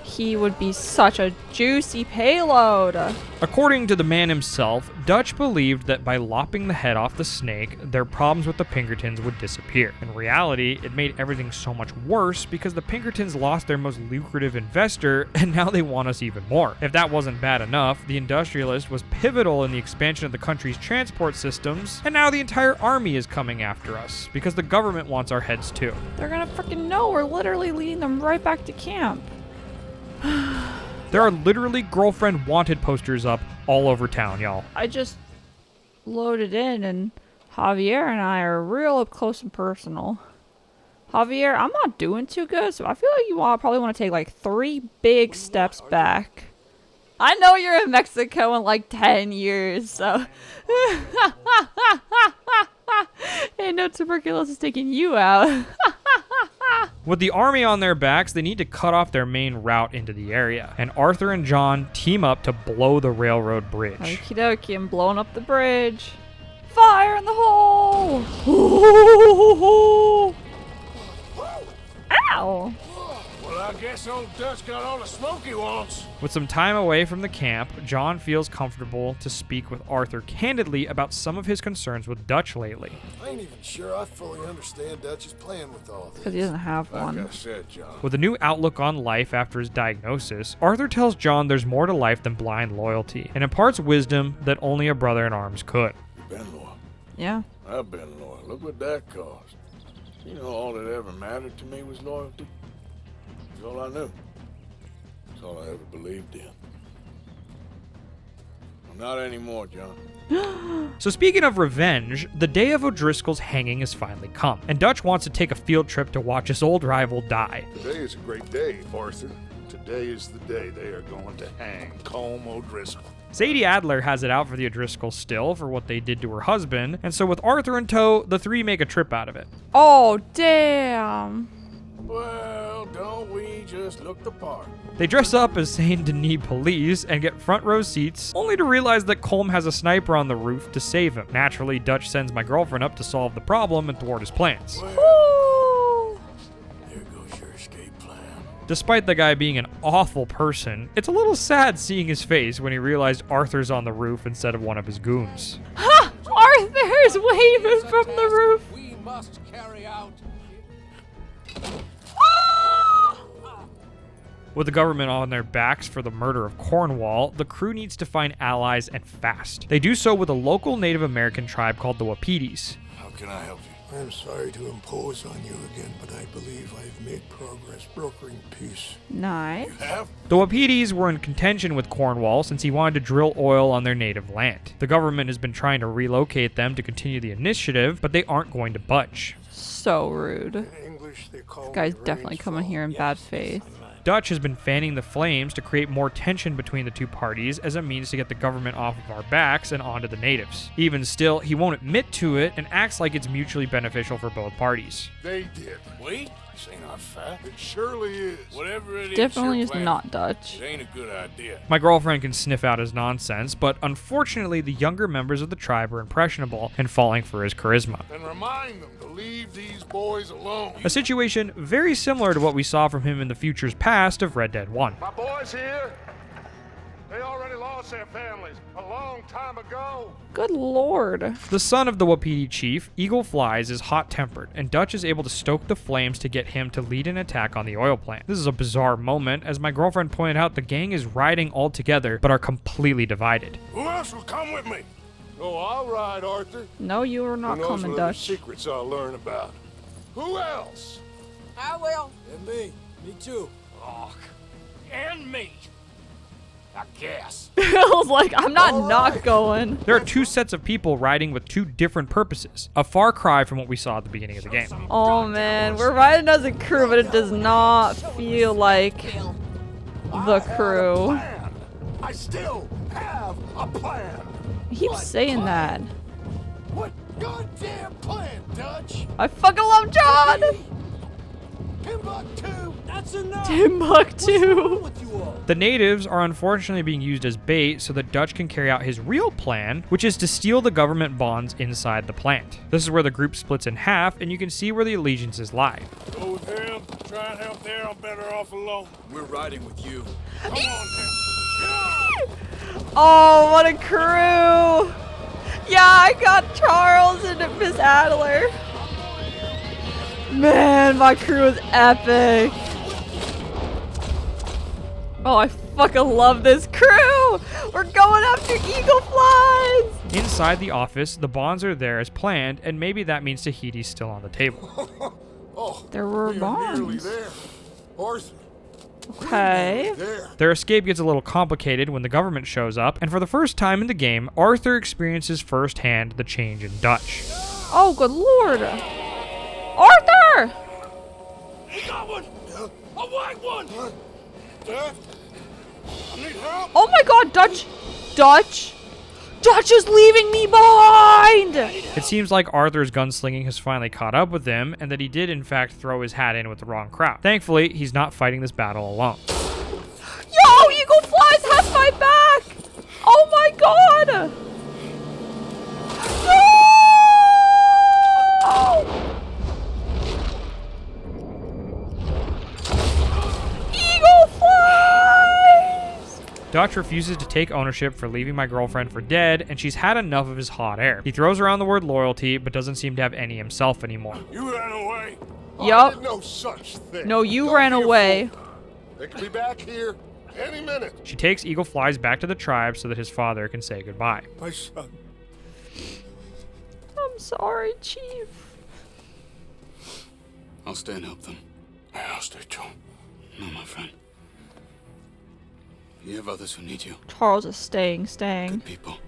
he would be such a juicy payload. According to the man himself, Dutch believed that by lopping the head off the snake, their problems with the Pinkertons would disappear. In reality, it made everything so much worse because the Pinkertons lost their most lucrative investor, and now they want us even more. If that wasn't bad enough, the industrialist was pivotal in the expansion of the country's transport systems, and now the entire army is coming after us because the government wants our heads too. They're gonna freaking know we're literally leading them right back to camp. There are literally girlfriend wanted posters up all over town, y'all. I just loaded in and Javier and I are real up close and personal. Javier, I'm not doing too good, so I feel like you probably want to take like 3 big steps back. I know you're in Mexico in like 10 years, so... Ain't no tuberculosis taking you out. With the army on their backs, they need to cut off their main route into the area, and Arthur and John team up to blow the railroad bridge. Okie dokie, I'm blowing up the bridge. Fire in the hole! Ow! Well, I guess old Dutch got all the smoke he wants. With some time away from the camp, John feels comfortable to speak with Arthur candidly about some of his concerns with Dutch lately. I ain't even sure I fully understand Dutch's plan with all this. Because he doesn't have one. Like I said, John. With a new outlook on life after his diagnosis, Arthur tells John there's more to life than blind loyalty, and imparts wisdom that only a brother-in-arms could. You've been loyal. Yeah. I've been loyal. Look what that cost. You know, all that ever mattered to me was loyalty. That's all I knew. That's all I ever believed in. I'm not anymore, John. So speaking of revenge, the day of O'Driscoll's hanging has finally come, and Dutch wants to take a field trip to watch his old rival die. Today is a great day, Arthur. Today is the day they are going to hang Colm O'Driscoll. Sadie Adler has it out for the O'Driscolls still for what they did to her husband, and so with Arthur in tow, the three make a trip out of it. Oh, damn. Well, don't we just look the part? They dress up as Saint Denis police and get front row seats, only to realize that Colm has a sniper on the roof to save him. Naturally, Dutch sends my girlfriend up to solve the problem and thwart his plans. Well, there goes your escape plan. Despite the guy being an awful person, it's a little sad seeing his face when he realized Arthur's on the roof instead of one of his goons. Ha! Arthur's waving from the roof. We must carry out. With the government on their backs for the murder of Cornwall, the crew needs to find allies and fast. They do so with a local Native American tribe called the Wapitis. How can I help you? I'm sorry to impose on you again, but I believe I've made progress brokering peace. Nice. You have? The Wapitis were in contention with Cornwall since he wanted to drill oil on their native land. The government has been trying to relocate them to continue the initiative, but they aren't going to budge. So rude. In English, they call This guy's me definitely coming here in bad faith. Dutch has been fanning the flames to create more tension between the two parties as a means to get the government off of our backs and onto the natives. Even still, he won't admit to it and acts like it's mutually beneficial for both parties. They did. We? This ain't our fact. It surely is. Whatever it is, Definitely your is plan. not Dutch. It ain't a good idea. My girlfriend can sniff out his nonsense, but unfortunately the younger members of the tribe are impressionable and falling for his charisma. And remind them to leave these boys alone. A situation very similar to what we saw from him in the futures past of Red Dead 1. My boys here, they already lost their families a long time ago. Good lord. The son of the Wapiti chief, Eagle Flies, is hot-tempered, and Dutch is able to stoke the flames to get him to lead an attack on the oil plant. This is a bizarre moment, as my girlfriend pointed out the gang is riding all together, but are completely divided. Who else will come with me? Oh, all right, Arthur. No, you are not Who knows coming, what other Dutch. secrets I'll learn about. Who else? I will. And me. Me too. Oh, and me. I guess. I was like, I'm not going. There are two sets of people riding with two different purposes, a far cry from what we saw at the beginning of the game. Oh man, we're riding as a crew, but it does not feel like the crew. I still have a plan. He keeps saying that. What goddamn plan, Dutch? I fucking love John! Timbuktu! That's enough! Timbuktu! The natives are unfortunately being used as bait so that Dutch can carry out his real plan, which is to steal the government bonds inside the plant. This is where the group splits in half, and you can see where the allegiances lie. Go with him. Try and help there. I'm better off alone. We're riding with you. Come on, then. Oh, what a crew! Yeah, I got Charles and Miss Adler. Man, my crew is epic. Oh, I fucking love this crew! We're going after Eagle Flies! Inside the office, the bonds are there as planned, and maybe that means Tahiti's still on the table. Oh, there were we are nearly bonds. there. Arthur. Okay. Their escape gets a little complicated when the government shows up, and for the first time in the game, Arthur experiences firsthand the change in Dutch. Oh, good lord! Arthur! He got one! A white one! Dad? I need help! Oh my god, Dutch! Dutch is leaving me behind! It seems like Arthur's gunslinging has finally caught up with him, and that he did in fact throw his hat in with the wrong crowd. Thankfully, he's not fighting this battle alone. Yo, Eagle Flies has my back! Oh my god! No! Dutch refuses to take ownership for leaving my girlfriend for dead, and she's had enough of his hot air. He throws around the word loyalty, but doesn't seem to have any himself anymore. You ran away. Yup. No such thing. No, you Don't ran be a away. fool. They could be back here any minute. She takes Eagle Flies back to the tribe so that his father can say goodbye. My son. I'm sorry, Chief. I'll stay and help them. Yeah, I'll stay too. No, my friend. You have others who need you. Charles is staying. Good people.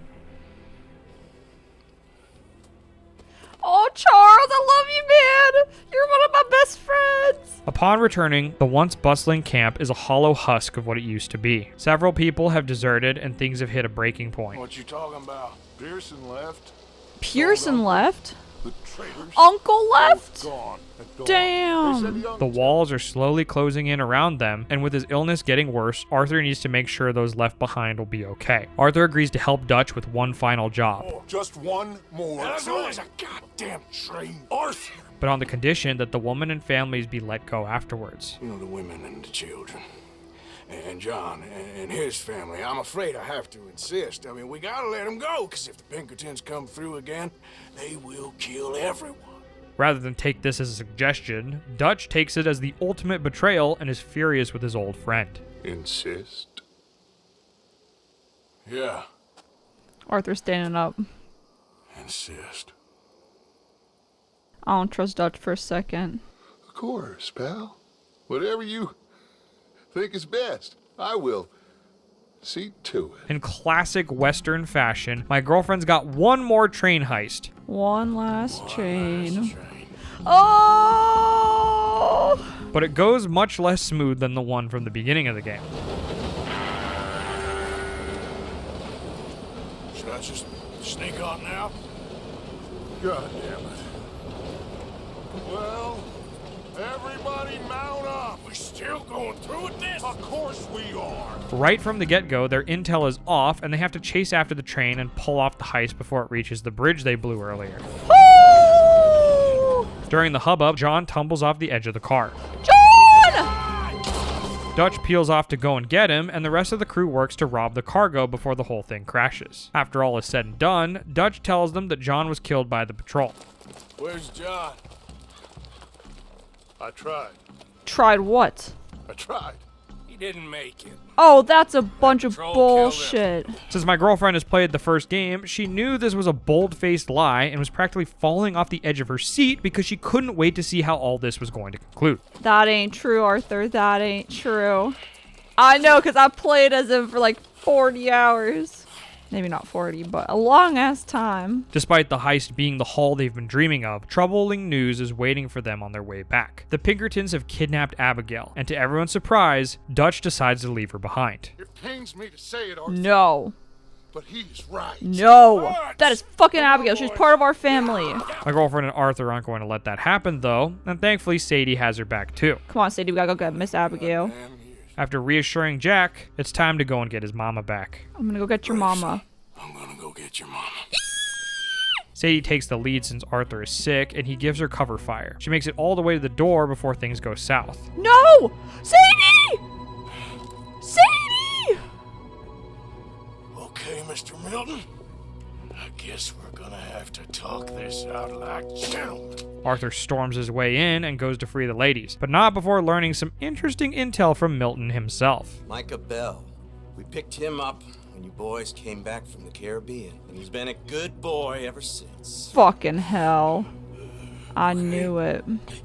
Oh, Charles, I love you, man. You're one of my best friends. Upon returning, the once bustling camp is a hollow husk of what it used to be. Several people have deserted and things have hit a breaking point. What you talking about? Pearson left. Pearson left? The traitors. Uncle left? Gone. Damn. The walls are slowly closing in around them, and with his illness getting worse, Arthur needs to make sure those left behind will be okay. Arthur agrees to help Dutch with one final job. Oh, just one more. As always, a goddamn train. Arthur. But on the condition that the woman and families be let go afterwards. You know, the women and the children. And John and his family. I'm afraid I have to insist. I mean, we gotta let them go, because if the Pinkertons come through again, they will kill everyone. Rather than take this as a suggestion, Dutch takes it as the ultimate betrayal and is furious with his old friend. Insist? Yeah. Arthur's standing up. Insist. I don't trust Dutch for a second. Of course, pal. Whatever you think is best, I will see to it. In classic Western fashion, my girlfriend's got one more train heist. One last train. Oh! But it goes much less smooth than the one from the beginning of the game. Should I just sneak on now? God damn it. Well, everybody mount up. We're still going through with this? Of course we are. Right from the get-go, their intel is off, and they have to chase after the train and pull off the heist before it reaches the bridge they blew earlier. During the hubbub, John tumbles off the edge of the car. John! Dutch peels off to go and get him, and the rest of the crew works to rob the cargo before the whole thing crashes. After all is said and done, Dutch tells them that John was killed by the patrol. Where's John? I tried. Tried what? I tried. He didn't make it. Oh, that's a bunch of Patrol bullshit. Since my girlfriend has played the first game, she knew this was a bold-faced lie and was practically falling off the edge of her seat because she couldn't wait to see how all this was going to conclude. That ain't true, Arthur. That ain't true. I know, because I played as him for like 40 hours. Maybe not 40, but a long-ass time. Despite the heist being the haul they've been dreaming of, troubling news is waiting for them on their way back. The Pinkertons have kidnapped Abigail, and to everyone's surprise, Dutch decides to leave her behind. It pains me to say it, Arthur. No. But he's right. No. That is fucking Abigail. She's part of our family. My girlfriend and Arthur aren't going to let that happen, though, and thankfully Sadie has her back too. Come on, Sadie. We gotta go get Miss Abigail. After reassuring Jack, it's time to go and get his mama back. I'm gonna go get your mama. I'm gonna go get your mama. Sadie takes the lead since Arthur is sick, and he gives her cover fire. She makes it all the way to the door before things go south. No! Sadie! Sadie! Okay, Mr. Milton. I guess we're gonna have to talk this out like gentlemen. Arthur storms his way in and goes to free the ladies, but not before learning some interesting intel from Milton himself. Micah Belle. We picked him up when you boys came back from the Caribbean, and he's been a good boy ever since. Fucking hell. I knew it.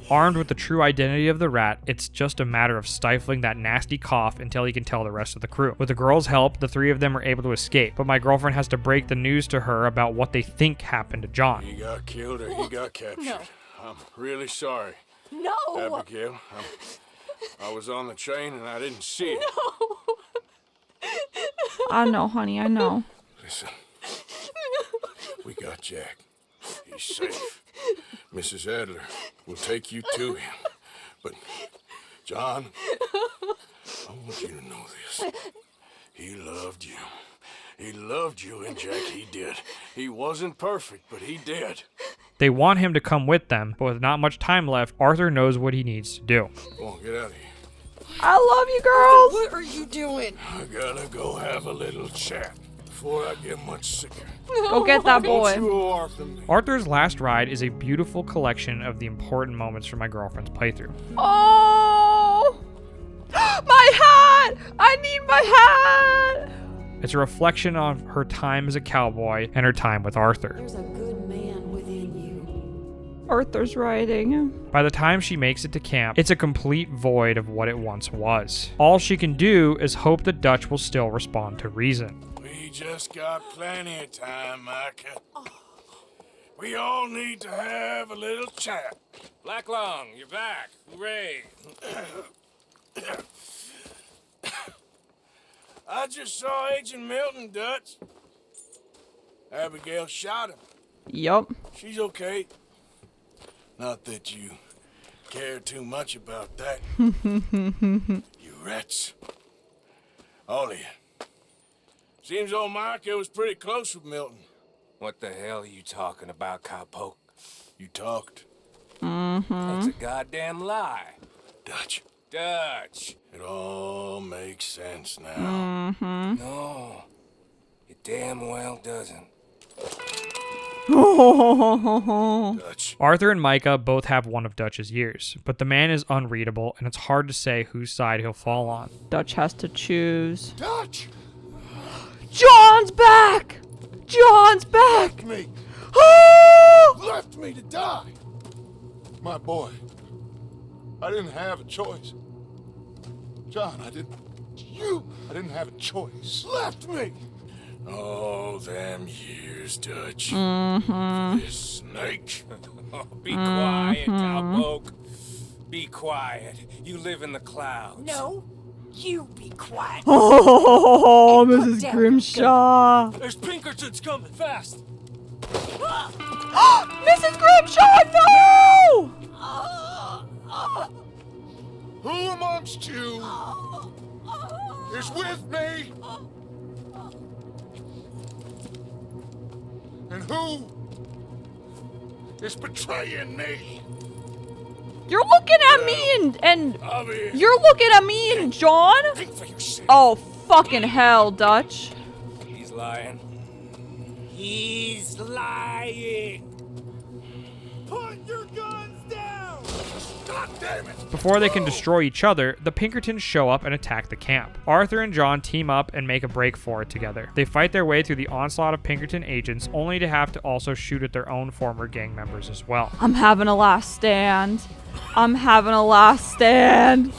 Armed with the true identity of the rat, it's just a matter of stifling that nasty cough until he can tell the rest of the crew. With the girls' help, the three of them are able to escape, but my girlfriend has to break the news to her about what they think happened to John. He got killed or he got captured. No. I'm really sorry. No! Abigail, I was on the train and I didn't see it. No! I know, honey, I know. Listen, we got Jack. He's safe. Mrs. Adler will take you to him. But, John, I want you to know this. He loved you. He loved you, and Jack, he did. He wasn't perfect, but he did. They want him to come with them, but with not much time left, Arthur knows what he needs to do. Come on, get out of here. I love you, girls. What are you doing? I gotta go have a little chat before I get much sicker. Go get that boy. Don't you owe Arthur me? Arthur's Last Ride is a beautiful collection of the important moments from my girlfriend's playthrough. Oh! My hat! I need my hat! It's a reflection on her time as a cowboy and her time with Arthur. There's a good man within you. Arthur's writing. By the time she makes it to camp, it's a complete void of what it once was. All she can do is hope that Dutch will still respond to reason. We just got plenty of time, Micah. We all need to have a little chat. Black Long, you're back. Hooray. I just saw Agent Milton, Dutch. Abigail shot him. Yup. She's okay. Not that you care too much about that. You rats. All of you. Seems old Micah was pretty close with Milton. What the hell are you talking about, cowpoke? You talked. That's a goddamn lie. Dutch. Dutch. It all makes sense now. No, it damn well doesn't. Dutch. Arthur and Micah both have one of Dutch's years, but the man is unreadable and it's hard to say whose side he'll fall on. Dutch has to choose. Dutch! John's back! John's back! Me. Oh! Left me to die. My boy, I didn't have a choice. John, I didn't have a choice. Left me. Oh, them years, Dutch. This snake. Be quiet, cowpoke. Be quiet. You live in the clouds. No, you be quiet. Oh, Mrs. Grimshaw. There's Pinkertons coming fast. Mrs. Grimshaw, no! Who amongst you is with me? And who is betraying me? You're looking at me and you're looking at me and John? Oh, fucking hell, Dutch. He's lying. He's lying. Put your guns down. God damn it. Before they can destroy each other, the Pinkertons show up and attack the camp. Arthur and John team up and make a break for it together. They fight their way through the onslaught of Pinkerton agents, only to have to also shoot at their own former gang members as well. I'm having a last stand. I'm having a last stand.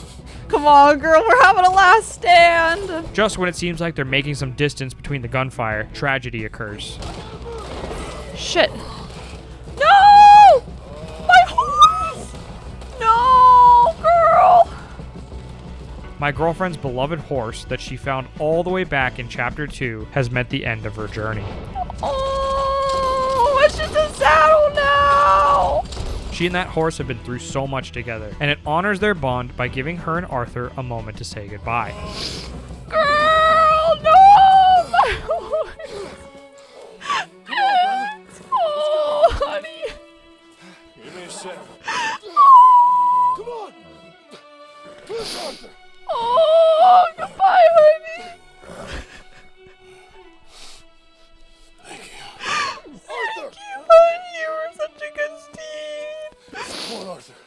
Come on, girl, we're having a last stand. Just when it seems like they're making some distance between the gunfire, tragedy occurs. Shit. No! My horse! No, girl! My girlfriend's beloved horse that she found all the way back in Chapter 2 has met the end of her journey. Oh, it's just a saddle now! She and that horse have been through so much together, and it honors their bond by giving her and Arthur a moment to say goodbye. Girl, no! My horse! Oh, honey. Give me a second. Oh. Come on. Push, Arthur. Oh, goodbye, honey. Thank you. Thank you, honey. You were such a good steed. Come on, Arthur.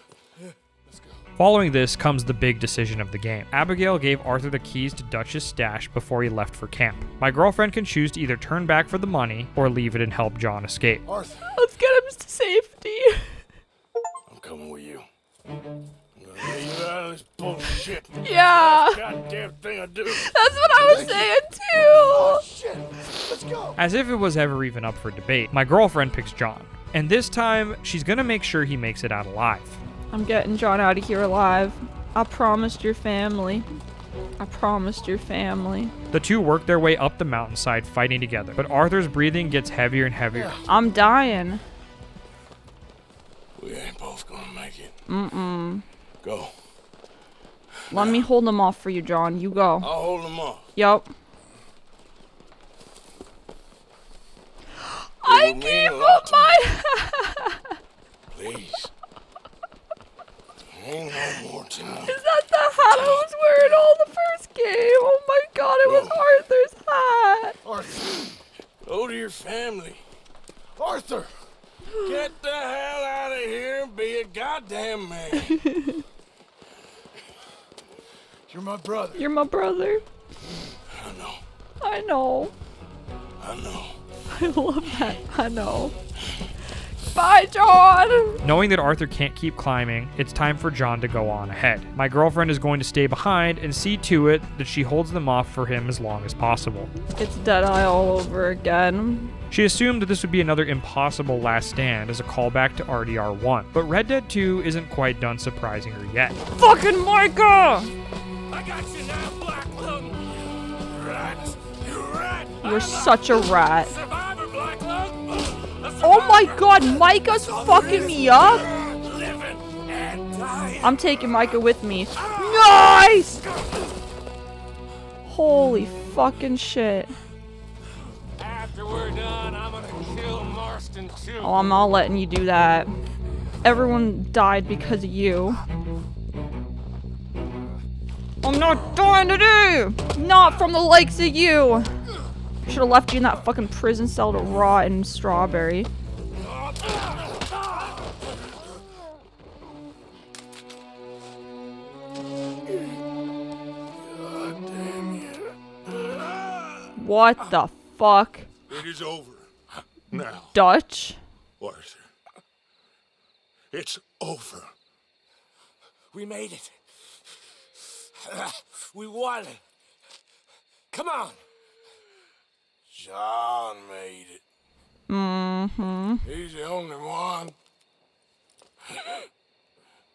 Yeah, let's go. Following this comes the big decision of the game. Abigail gave Arthur the keys to Dutch's stash before he left for camp. My girlfriend can choose to either turn back for the money or leave it and help John escape. Arthur. Let's get him to safety. I'm coming with you. I'm gonna get you out of this bullshit. Yeah. Goddamn thing I do. That's what I was saying, too. Oh, shit. Let's go. As if it was ever even up for debate, my girlfriend picks John. And this time, she's gonna make sure he makes it out alive. I'm getting John out of here alive. I promised your family. I promised your family. The two work their way up the mountainside fighting together, but Arthur's breathing gets heavier and heavier. I'm dying. We ain't both gonna make it. Mm-mm. Go. Let me hold them off for you, John. You go. I'll hold them off. Yup. I gave up my... Please. Ain't no more time. Is that the hat I was wearing recall the first game. Oh my god, it was Arthur's hat. Arthur, go to your family. Arthur, get the hell out of here and be a goddamn man. You're my brother. You're my brother. I know. I know. I know. I love that. I know. Bye, John! Knowing that Arthur can't keep climbing, it's time for John to go on ahead. My girlfriend is going to stay behind and see to it that she holds them off for him as long as possible. It's Deadeye all over again. She assumed that this would be another impossible last stand as a callback to RDR1, but Red Dead 2 isn't quite done surprising her yet. Fucking Micah! I got you now, Black Lung. Rat. You rat. You're such a rat. Survivor, Black Lung. Oh my god, Micah's fucking me up! Living and dying. I'm taking Micah with me. Nice! Holy fucking shit. After we're done, I'm gonna kill Marston too. Oh, I'm not letting you do that. Everyone died because of you. I'm not dying today! Not from the likes of you! Should have left you in that fucking prison cell to rot in Strawberry. What the fuck? It is over. Now. Dutch? Arthur. It's over. We made it. We won. Come on. John made it. Mm-hmm. He's the only one.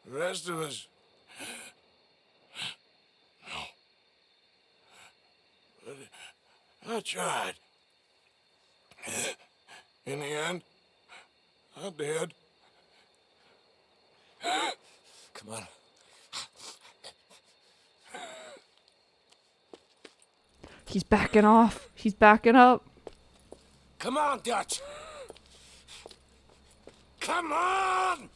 The rest of us... No. But I tried. In the end, I did. Come on. He's backing off. He's backing up. Come on, Dutch. Come on!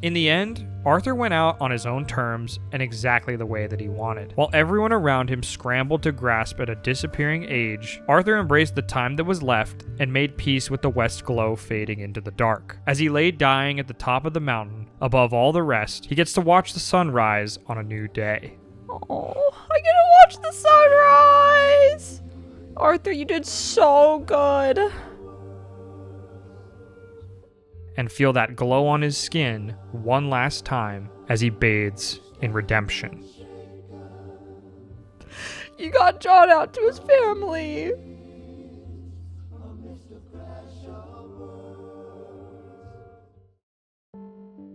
In the end, Arthur went out on his own terms and exactly the way that he wanted. While everyone around him scrambled to grasp at a disappearing age, Arthur embraced the time that was left and made peace with the west glow fading into the dark. As he lay dying at the top of the mountain, above all the rest, he gets to watch the sunrise on a new day. Oh, I get to watch the sunrise! Arthur, you did so good. And feel that glow on his skin one last time as he bathes in redemption. You got John out to his family.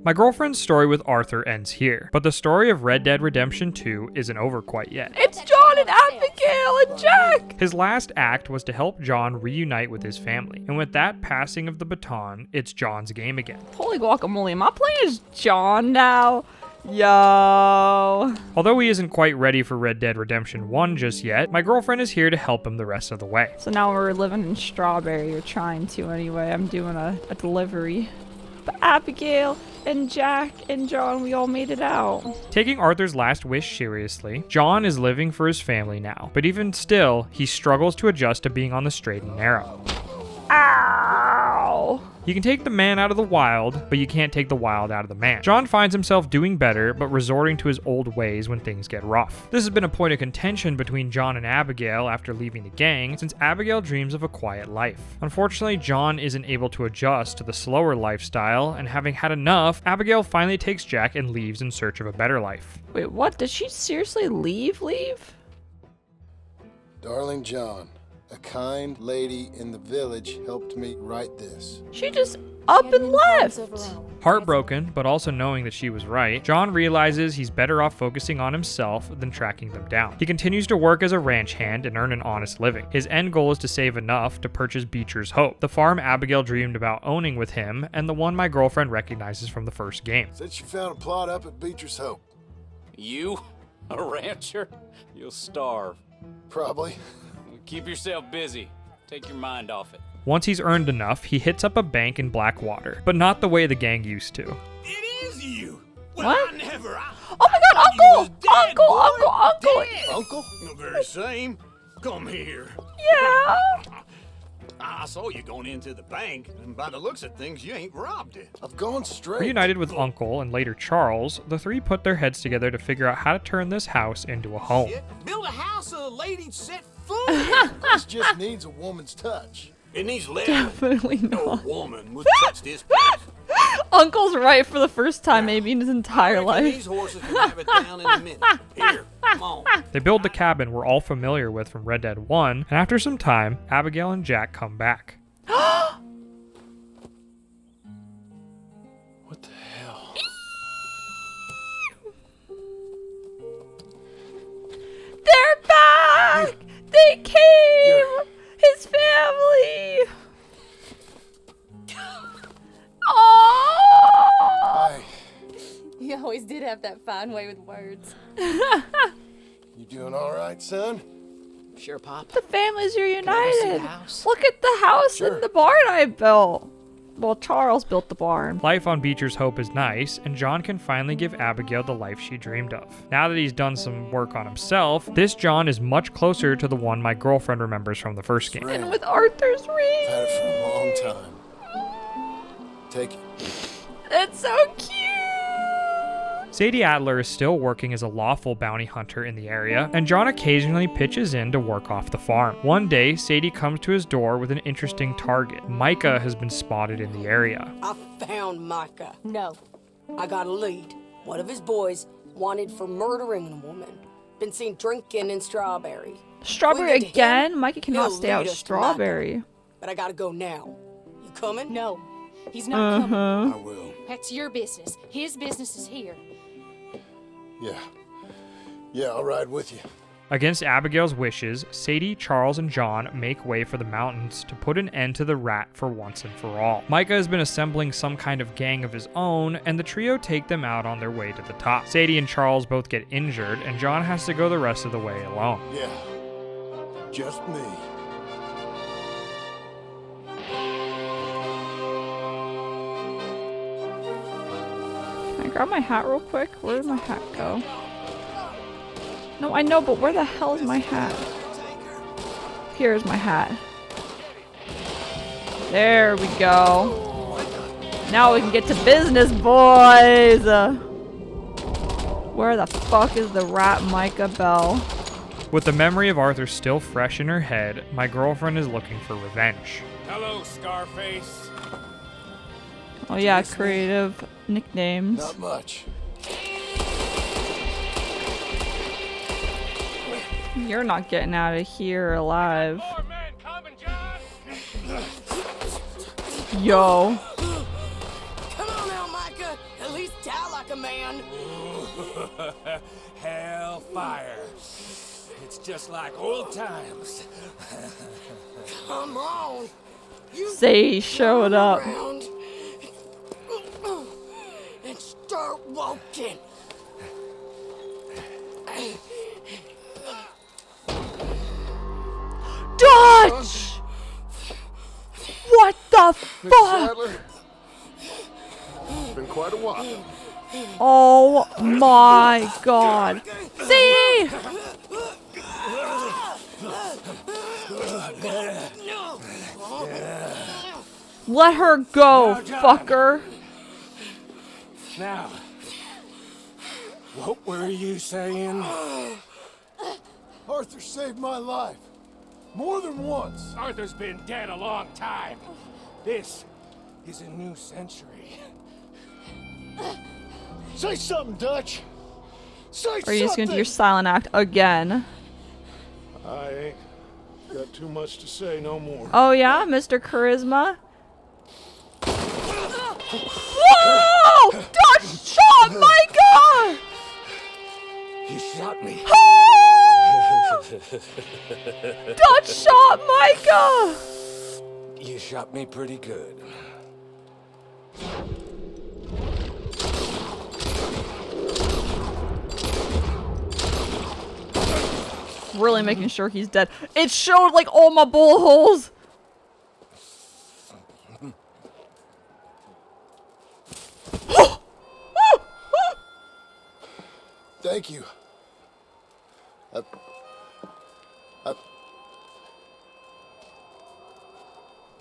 My girlfriend's story with Arthur ends here, but the story of Red Dead Redemption 2 isn't over quite yet. It's John and Abigail and Jack! His last act was to help John reunite with his family, and with that passing of the baton, it's John's game again. Holy guacamole, am I playing as John now? Yo. Although he isn't quite ready for Red Dead Redemption 1 just yet, my girlfriend is here to help him the rest of the way. So now we're living in Strawberry, or trying to anyway. I'm doing a delivery. But Abigail and Jack and John, we all made it out. Taking Arthur's last wish seriously, John is living for his family now, but even still, he struggles to adjust to being on the straight and narrow. Ow! You can take the man out of the wild, but you can't take the wild out of the man. John finds himself doing better, but resorting to his old ways when things get rough. This has been a point of contention between John and Abigail after leaving the gang, since Abigail dreams of a quiet life. Unfortunately, John isn't able to adjust to the slower lifestyle, and having had enough, Abigail finally takes Jack and leaves in search of a better life. Wait, what? Did she seriously leave? Darling John, a kind lady in the village helped me write this. She just up and left. Heartbroken, but also knowing that she was right, John realizes he's better off focusing on himself than tracking them down. He continues to work as a ranch hand and earn an honest living. His end goal is to save enough to purchase Beecher's Hope, the farm Abigail dreamed about owning with him, and the one my girlfriend recognizes from the first game. Said she found a plot up at Beecher's Hope. You? A rancher? You'll starve. Probably. Keep yourself busy. Take your mind off it. Once he's earned enough, he hits up a bank in Blackwater, but not the way the gang used to. It is you. Well, What? I never. Oh my god, Uncle! Uncle? The very same. Come here. Yeah. I saw you going into the bank, and by the looks of things, you ain't robbed it. I've gone straight. Reunited with Uncle and later Charles, the three put their heads together to figure out how to turn this house into a home. Build a house a lady set foot in. This just needs a woman's touch. It needs leather. Definitely No not. woman would touch this place. Uncle's right for the first time maybe in his entire These life. horses can have it down in a minute. Here, come on. They build the cabin we're all familiar with from Red Dead 1, and after some time, Abigail and Jack come back. What the hell? They're back! They came! His family! Oh! You always did have that fine way with words. You doing all right, son? Sure, Pop. The families see reunited. the house? Look at the house Sure. and the barn I built. Well, Charles built the barn. Life on Beecher's Hope is nice, and John can finally give Abigail the life she dreamed of. Now that he's done some work on himself, this John is much closer to the one my girlfriend remembers from the first game. And with Arthur's ring. I've had it for a long time. Take it. That's so cute. Sadie Adler is still working as a lawful bounty hunter in the area, and John occasionally pitches in to work off the farm. One day, Sadie comes to his door with an interesting target. Micah has been spotted in the area. I found Micah. No. I got a lead. One of his boys wanted for murdering a woman. Been seen drinking in Strawberry. Strawberry We get to again? him, Micah cannot he'll stay out lead us to Strawberry. But I gotta go now. You coming? No. He's not coming. I will. That's your business. His business is here. Yeah. Yeah, I'll ride with you. Against Abigail's wishes, Sadie, Charles, and John make way for the mountains to put an end to the rat for once and for all. Micah has been assembling some kind of gang of his own, and the trio take them out on their way to the top. Sadie and Charles both get injured, and John has to go the rest of the way alone. Yeah. Just me. Can I grab my hat real quick? Where did my hat go? No, I know, but where the hell is my hat? Here's my hat. There we go. Now we can get to business, boys! Where the fuck is the rat Micah Belle? With the memory of Arthur still fresh in her head, my girlfriend is looking for revenge. Hello, Scarface. Oh yeah, creative nicknames. Not much. You're not getting out of here alive. Yo. Come on now, Micah. At least die like a man. Hellfire. It's just like old times. Come on. You Say showed up. around and start walking. Dutch! What the fuck? Sadler, it's been quite a while. Oh my god. See? Let her go, fucker. Now, what were you saying? Arthur saved my life. More than once. Arthur's been dead a long time. This is a new century. Say something, Dutch. Say Or are you just gonna do your silent act again? I ain't got too much to say no more. Oh yeah, Mr. Charisma? Whoa! Dutch shot Micah! You shot me. Dutch shot Micah! You shot me pretty good. Really making sure he's dead. It showed like all my bullet holes. Thank you.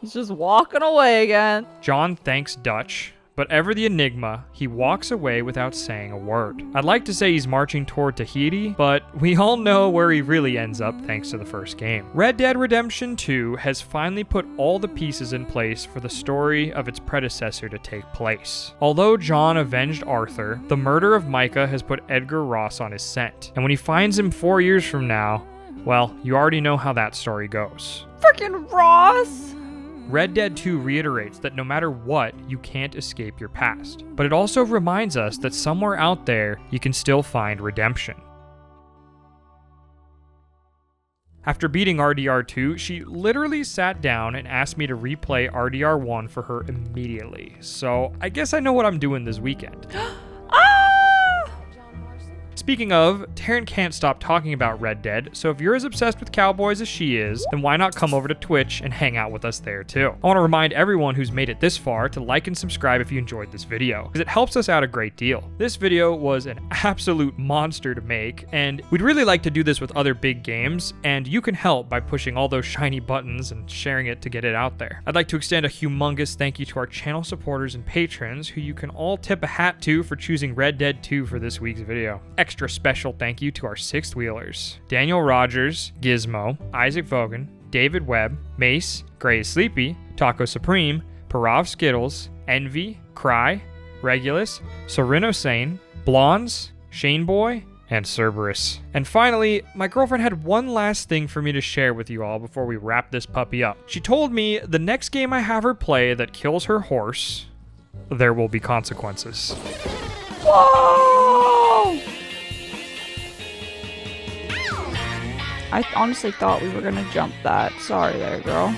He's just walking away again. John thanks Dutch, but ever the enigma, he walks away without saying a word. I'd like to say he's marching toward Tahiti, but we all know where he really ends up thanks to the first game. Red Dead Redemption 2 has finally put all the pieces in place for the story of its predecessor to take place. Although John avenged Arthur, the murder of Micah has put Edgar Ross on his scent. And when he finds him 4 years from now, well, you already know how that story goes. Freaking Ross! Red Dead 2 reiterates that no matter what, you can't escape your past. But it also reminds us that somewhere out there, you can still find redemption. After beating RDR2, she literally sat down and asked me to replay RDR1 for her immediately. So I guess I know what I'm doing this weekend. Speaking of, Taryn can't stop talking about Red Dead, so if you're as obsessed with cowboys as she is, then why not come over to Twitch and hang out with us there too. I want to remind everyone who's made it this far to like and subscribe if you enjoyed this video, because it helps us out a great deal. This video was an absolute monster to make, and we'd really like to do this with other big games, and you can help by pushing all those shiny buttons and sharing it to get it out there. I'd like to extend a humongous thank you to our channel supporters and patrons, who you can all tip a hat to for choosing Red Dead 2 for this week's video. Extra special thank you to our sixth wheelers: Daniel Rogers, Gizmo, Isaac Vogan, David Webb, Mace, Gray is Sleepy, Taco Supreme, Parav Skittles, Envy, Cry, Regulus, Serino Sane, Blondes, Shane Boy, and Cerberus. And finally, my girlfriend had one last thing for me to share with you all before we wrap this puppy up. She told me the next game I have her play that kills her horse, there will be consequences. Whoa! I honestly thought we were gonna jump that. Sorry there, girl.